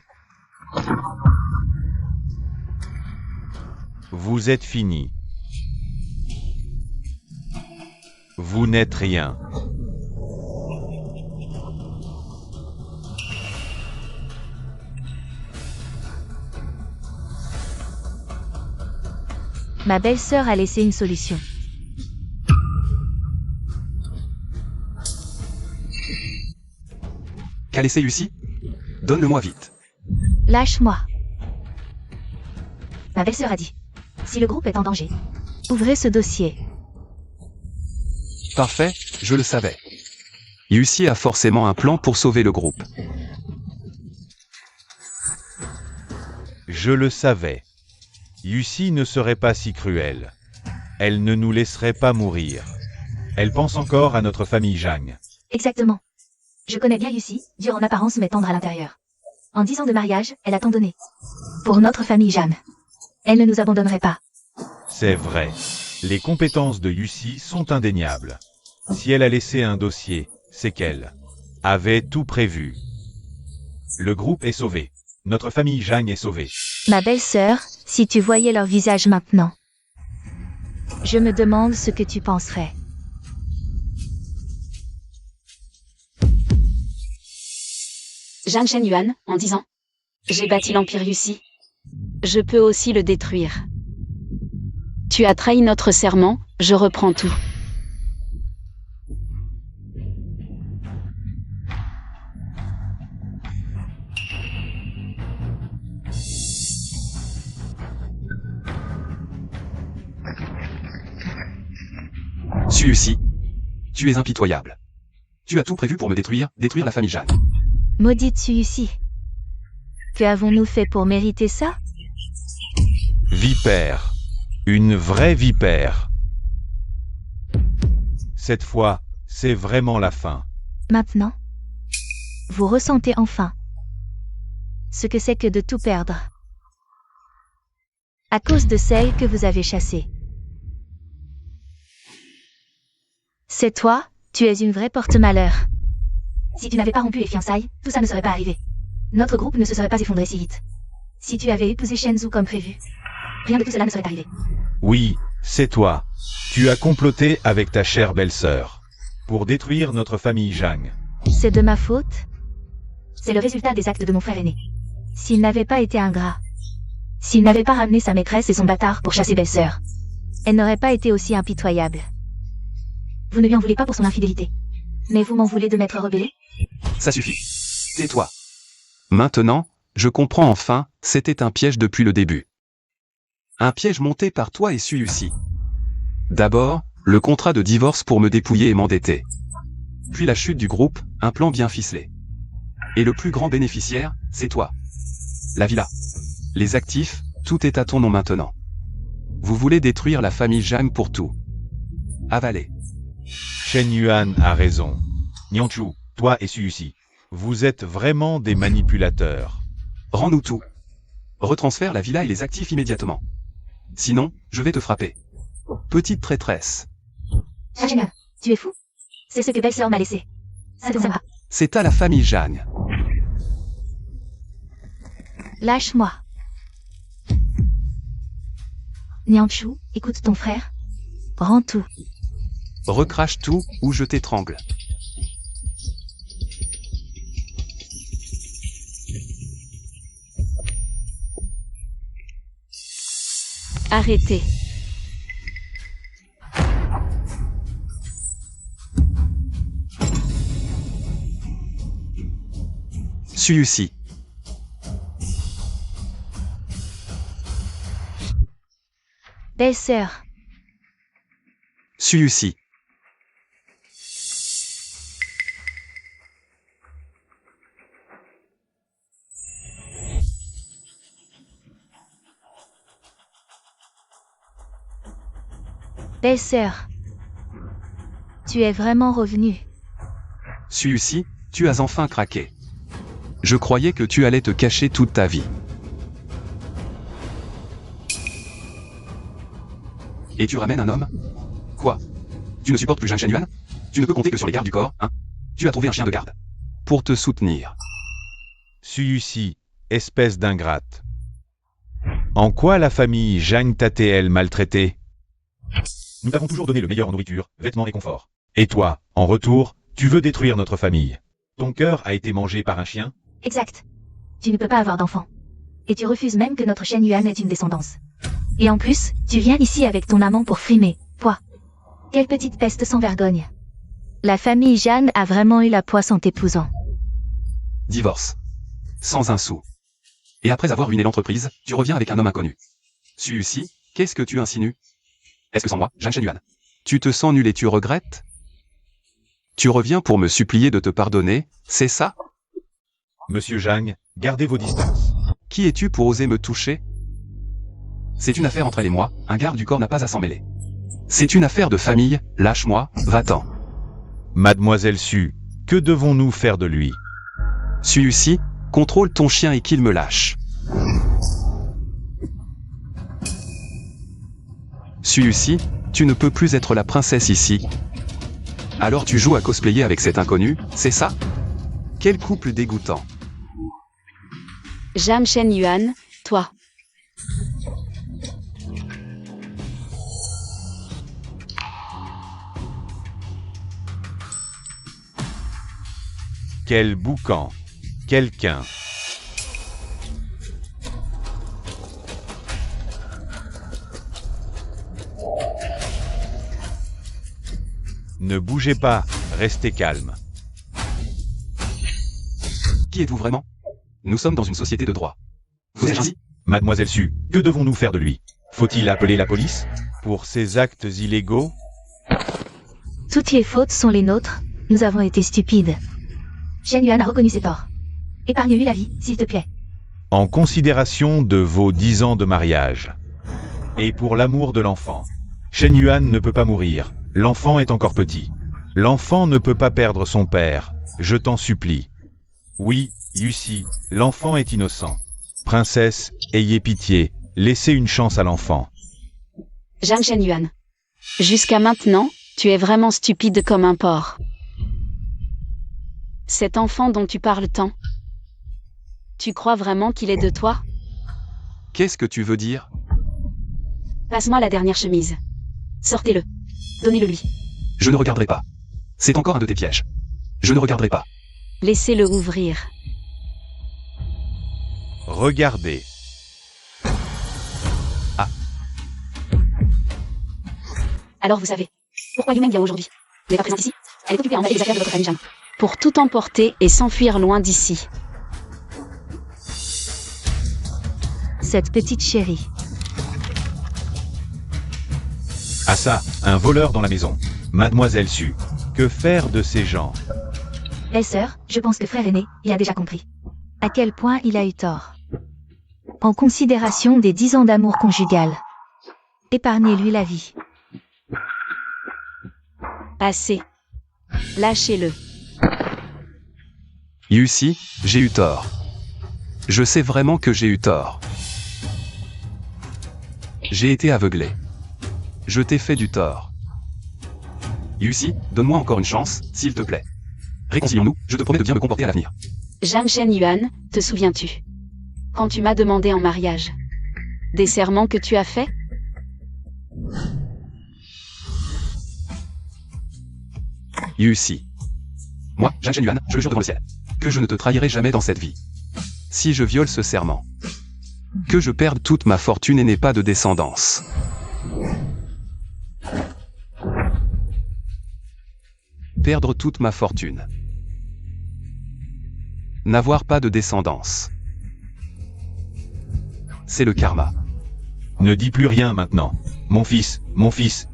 D: Vous êtes fini. Vous n'êtes rien.
B: Ma belle-sœur a laissé une solution.
A: Qu'a laissé Lucie? Donne-le-moi vite.
B: Lâche-moi. Ma belle-sœur a dit. Si le groupe est en danger, ouvrez ce dossier.
A: Parfait, je le savais. Lucie a forcément un plan pour sauver le groupe.
D: Je le savais. Yusi ne serait pas si cruelle. Elle ne nous laisserait pas mourir. Elle pense encore à notre famille Zhang.
B: Exactement. Je connais bien Yusi, dure en apparence mais tendre à l'intérieur. En 10 ans de mariage, elle a tant donné. Pour notre famille Jeanne. Elle ne nous abandonnerait pas.
D: C'est vrai. Les compétences de Yusi sont indéniables. Si elle a laissé un dossier, c'est qu'elle avait tout prévu. Le groupe est sauvé. Notre famille Zhang est sauvée.
B: Ma belle-sœur, si tu voyais leur visage maintenant. Je me demande ce que tu penserais.
C: Zhang Shenyuan, en 10 ans. J'ai bâti l'empire Yusi. Je peux aussi le détruire. Tu as trahi notre serment, je reprends tout.
A: Lucie, tu es impitoyable. Tu as tout prévu pour me détruire la famille Zhang.
B: Maudite Suyusi. Que avons-nous fait pour mériter ça?
D: Vipère. Une vraie vipère. Cette fois, c'est vraiment la fin.
B: Maintenant, vous ressentez enfin ce que c'est que de tout perdre. À cause de celle que vous avez chassée. C'est toi, tu es une vraie porte-malheur. Si tu n'avais pas rompu les fiançailles, tout ça ne serait pas arrivé. Notre groupe ne se serait pas effondré si vite. Si tu avais épousé Shenzhou comme prévu, rien de tout cela ne serait arrivé.
D: Oui, c'est toi. Tu as comploté avec ta chère belle-sœur pour détruire notre famille Zhang.
B: C'est de ma faute? C'est le résultat des actes de mon frère aîné. S'il n'avait pas été ingrat, s'il n'avait pas ramené sa maîtresse et son bâtard pour chasser belle-sœur, elle n'aurait pas été aussi impitoyable. Vous ne lui en voulez pas pour son infidélité. Mais vous m'en voulez de m'être rebellé?
A: Ça suffit. Tais-toi. Maintenant, je comprends enfin, c'était un piège depuis le début. Un piège monté par toi et Suyusi. D'abord, le contrat de divorce pour me dépouiller et m'endetter. Puis la chute du groupe, un plan bien ficelé. Et le plus grand bénéficiaire, c'est toi. La villa. Les actifs, tout est à ton nom maintenant. Vous voulez détruire la famille Zhang pour tout. Avaler.
D: Shenyuan a raison. Nianchu, toi et Suyusi, vous êtes vraiment des manipulateurs.
A: Rends-nous tout. Retransfère la villa et les actifs immédiatement. Sinon, je vais te frapper. Petite traîtresse.
B: Shenzhou, tu es fou? C'est ce que belle-sœur m'a laissé. Ça te va.
A: C'est à la famille Zhang.
B: Lâche-moi. Nianchu, écoute ton frère. Rends tout.
A: Recrache tout, ou je t'étrangle.
C: Arrêtez.
A: Suyusi.
B: Belle-sœur,
A: Suyusi.
B: belle-sœur. Tu es vraiment revenue.
A: Suyusi, tu as enfin craqué. Je croyais que tu allais te cacher toute ta vie. Et tu ramènes un homme? Quoi? Tu ne supportes plus Zhang Shenyuan? Tu ne peux compter que sur les gardes du corps, hein? Tu as trouvé un chien de garde. Pour te soutenir.
D: Suyusi, espèce d'ingrate. En quoi la famille Zhang t'a-t-elle maltraité? Nous t'avons toujours donné le meilleur en nourriture, vêtements et confort. Et toi, en retour, tu veux détruire notre famille. Ton cœur a été mangé par un chien?
B: Exact. Tu ne peux pas avoir d'enfant. Et tu refuses même que notre chaîne Yuan ait une descendance. Et en plus, tu viens ici avec ton amant pour frimer. Quoi? Quelle petite peste sans vergogne. La famille Jeanne a vraiment eu la poisse en t'épousant.
A: Divorce. Sans un sou. Et après avoir ruiné l'entreprise, tu reviens avec un homme inconnu. Suyusi, qu'est-ce que tu insinues? Est-ce que sans moi, Zhang Shenyuan, tu te sens nul et tu regrettes? Tu reviens pour me supplier de te pardonner, c'est ça?
D: Monsieur Zhang, gardez vos distances.
A: Qui es-tu pour oser me toucher? C'est une affaire entre elle et moi, un garde du corps n'a pas à s'en mêler. C'est une affaire de famille, lâche-moi, va-t'en.
D: Mademoiselle Su, que devons-nous faire de lui?
A: Suyusi, contrôle ton chien et qu'il me lâche. Suyusi, tu ne peux plus être la princesse ici. Alors tu joues à cosplayer avec cet inconnu, c'est ça? Quel couple dégoûtant.
C: Zhang Shenyuan, toi.
D: Quel boucan. Quelqu'un. Ne bougez pas, restez calme.
A: Qui êtes-vous vraiment? Nous sommes dans une société de droit. Vous êtes ainsi?
D: Mademoiselle Su, que devons-nous faire de lui? Faut-il appeler la police? Pour ces actes illégaux?
B: Toutes les fautes sont les nôtres, nous avons été stupides. Shen Yuan a reconnu ses torts. Épargne-lui la vie, s'il te plaît.
D: En considération de vos 10 ans de mariage. Et pour l'amour de l'enfant. Shen Yuan ne peut pas mourir. L'enfant est encore petit. L'enfant ne peut pas perdre son père. Je t'en supplie. Oui, Yusi, l'enfant est innocent. Princesse, ayez pitié. Laissez une chance à l'enfant.
C: Zhang Shenyuan. Jusqu'à maintenant, tu es vraiment stupide comme un porc. Cet enfant dont tu parles tant. Tu crois vraiment qu'il est de toi?
A: Qu'est-ce que tu veux dire?
C: Passe-moi la dernière chemise. Sortez-le. Donnez-le lui.
A: Je ne regarderai pas. C'est encore un de tes pièges. Je ne regarderai pas.
C: Laissez-le ouvrir.
D: Regardez.
C: Alors vous savez. Pourquoi Yumeng vient aujourd'hui? Elle n'est pas présente ici? Elle est occupée à emballer les affaires de votre famille Zhang. Pour tout emporter et s'enfuir loin d'ici.
B: Cette petite chérie.
D: Ah ça, un voleur dans la maison. Mademoiselle Su, que faire de ces gens?
B: Belle-sœur, je pense que frère aîné, il a déjà compris. À quel point il a eu tort. En considération des 10 ans d'amour conjugal. Épargnez-lui la vie.
C: Assez. Lâchez-le.
A: Yusi, j'ai eu tort. Je sais vraiment que j'ai eu tort. J'ai été aveuglé. Je t'ai fait du tort. Yusi, donne-moi encore une chance, s'il te plaît. Réconcilions-nous, je te promets de bien me comporter à l'avenir.
C: Zhang Shenyuan, te souviens-tu? Quand tu m'as demandé en mariage. Des serments que tu as faits?
A: Yusi. Moi, Zhang Shenyuan, je le jure devant le ciel. Que je ne te trahirai jamais dans cette vie. Si je viole ce serment. Que je perde toute ma fortune et n'ai pas de descendance. Perdre toute ma fortune. N'avoir pas de descendance. C'est le karma.
D: Ne dis plus rien maintenant. Mon fils,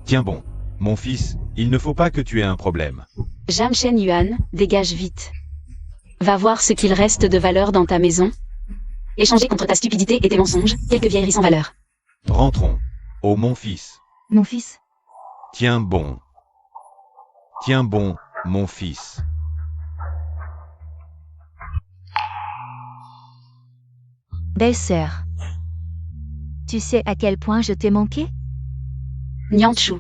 D: tiens bon. Mon fils, il ne faut pas que tu aies un problème.
C: Jam Shen Yuan, dégage vite. Va voir ce qu'il reste de valeur dans ta maison. Échanger contre ta stupidité et tes mensonges, quelques vieilleries sans valeur.
D: Rentrons. Oh mon fils.
B: Mon fils.
D: Tiens bon. Tiens bon, mon fils.
B: Belle-sœur. Tu sais à quel point je t'ai manqué?
C: Nianchu.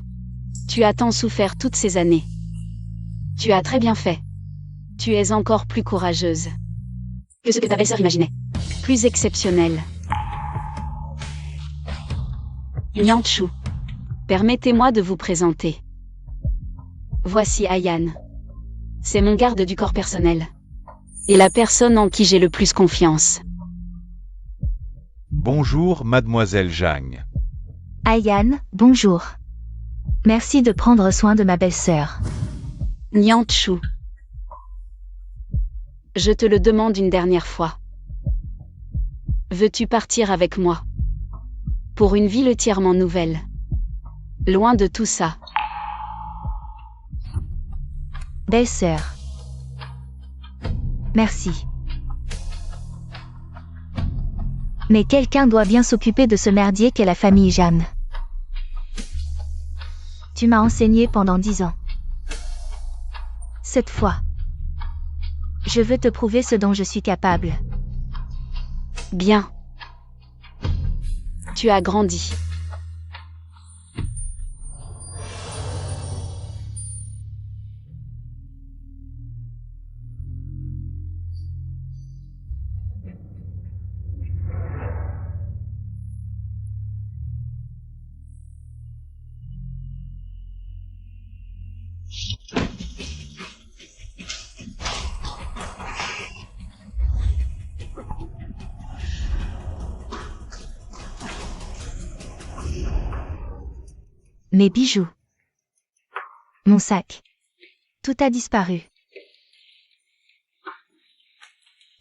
C: Tu as tant souffert toutes ces années. Tu as très bien fait. Tu es encore plus courageuse que ce que ta belle-sœur imaginait. Plus exceptionnelle. Nianchu. Permettez-moi de vous présenter. Voici Ayan. C'est mon garde du corps personnel. Et la personne en qui j'ai le plus confiance.
D: Bonjour, mademoiselle Zhang.
B: Ayan, bonjour. Merci de prendre soin de ma belle-sœur.
C: Nianchu. Je te le demande une dernière fois. Veux-tu partir avec moi? Pour une vie entièrement nouvelle. Loin de tout ça.
B: Belle-sœur. Merci. Mais quelqu'un doit bien s'occuper de ce merdier qu'est la famille Jeanne. Tu m'as enseigné pendant 10 ans. Cette fois, je veux te prouver ce dont je suis capable.
C: Bien. Tu as grandi.
B: Mes bijoux. Mon sac. Tout a disparu.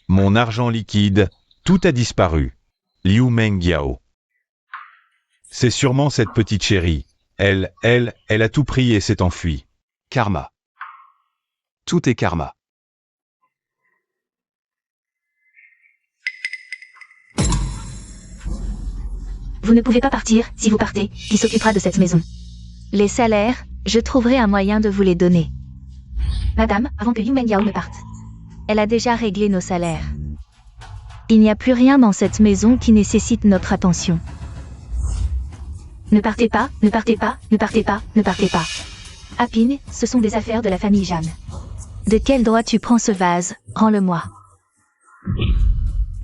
D: Mon argent liquide, tout a disparu. Liu Mengyao. C'est sûrement cette petite chérie. Elle a tout pris et s'est enfuie.
A: Karma. Tout est karma.
B: Vous ne pouvez pas partir, si vous partez, qui s'occupera de cette maison? Les salaires, je trouverai un moyen de vous les donner. Madame, avant que Liu Mengyao ne parte. Elle a déjà réglé nos salaires. Il n'y a plus rien dans cette maison qui nécessite notre attention. Ne partez pas, ne partez pas, ne partez pas, ne partez pas. Apine, ce sont des affaires de la famille Jeanne. De quel droit tu prends ce vase? Rends-le-moi.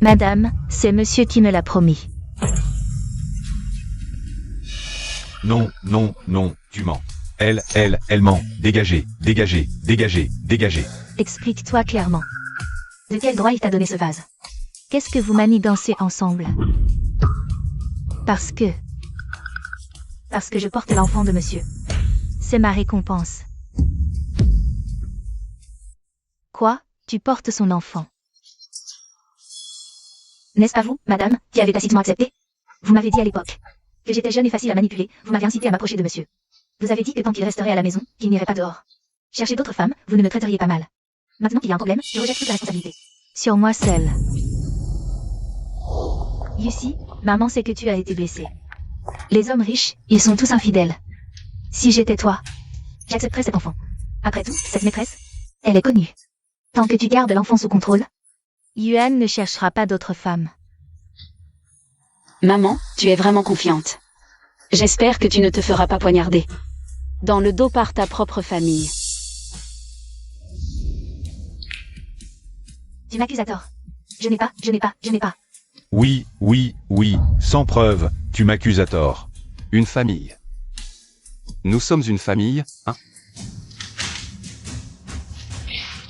B: Madame, c'est monsieur qui me l'a promis.
D: Non, tu mens. Elle ment. Dégagez.
B: Explique-toi clairement. De quel droit il t'a donné ce vase? Qu'est-ce que vous manigancez ensemble? Parce que je porte l'enfant de monsieur. C'est ma récompense. Quoi? Tu portes son enfant? N'est-ce pas vous, madame, qui avez tacitement accepté? Vous m'avez dit à l'époque que j'étais jeune et facile à manipuler, vous m'avez incité à m'approcher de monsieur. Vous avez dit que tant qu'il resterait à la maison, qu'il n'irait pas dehors. Cherchez d'autres femmes, vous ne me traiteriez pas mal. Maintenant qu'il y a un problème, je rejette toute la responsabilité. Sur moi seule. Yusi, maman sait que tu as été blessée. Les hommes riches, ils sont tous infidèles. Si j'étais toi, j'accepterais cet enfant. Après tout, cette maîtresse, elle est connue. Tant que tu gardes l'enfant sous contrôle, Yuan ne cherchera pas d'autres femmes.
C: Maman, tu es vraiment confiante. J'espère que tu ne te feras pas poignarder. Dans le dos par ta propre famille.
B: Tu m'accuses à tort. Je n'ai pas.
D: Oui, sans preuve, tu m'accuses à tort.
A: Une famille. Nous sommes une famille, hein?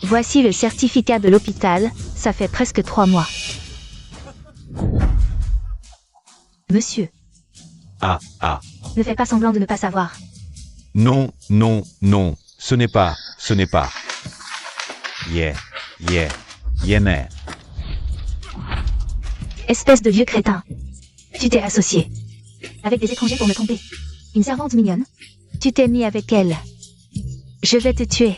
B: Voici le certificat de l'hôpital, ça fait presque 3 mois. Monsieur.
D: Ah.
B: Ne fais pas semblant de ne pas savoir.
D: Non, ce n'est pas. Yeah.
B: Espèce de vieux crétin. Tu t'es associé avec des étrangers pour me tromper. Une servante mignonne. Tu t'es mis avec elle. Je vais te tuer.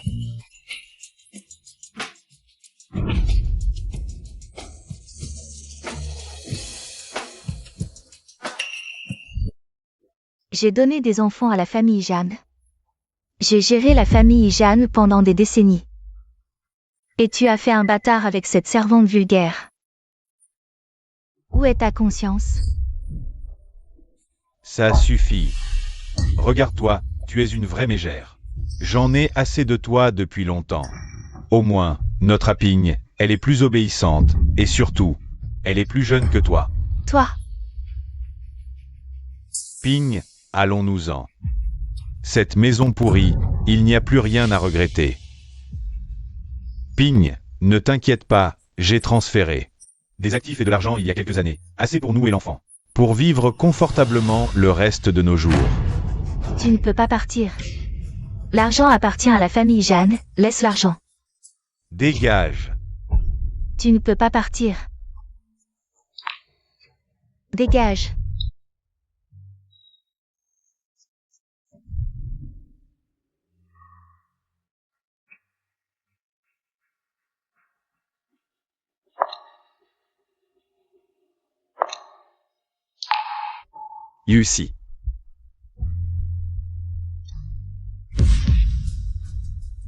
B: J'ai donné des enfants à la famille Jeanne. J'ai géré la famille Jeanne pendant des décennies. Et tu as fait un bâtard avec cette servante vulgaire. Où est ta conscience?
D: Ça suffit. Regarde-toi, tu es une vraie mégère. J'en ai assez de toi depuis longtemps. Au moins, notre Apigne, elle est plus obéissante, et surtout, elle est plus jeune que toi.
B: Toi.
D: Pigne, allons-nous-en. Cette maison pourrie, il n'y a plus rien à regretter. Pigne, ne t'inquiète pas, j'ai transféré des actifs et de l'argent il y a quelques années, assez pour nous et l'enfant, pour vivre confortablement le reste de nos jours.
B: Tu ne peux pas partir. L'argent appartient à la famille Jeanne, laisse l'argent.
D: Dégage.
B: Tu ne peux pas partir. Dégage.
A: Yussi.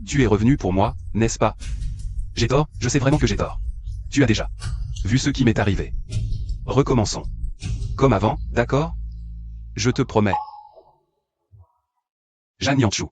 A: Tu es revenu pour moi, n'est-ce pas? J'ai tort, je sais vraiment que j'ai tort. Tu as déjà vu ce qui m'est arrivé. Recommençons. Comme avant, d'accord? Je te promets. Jeanne Yanchou.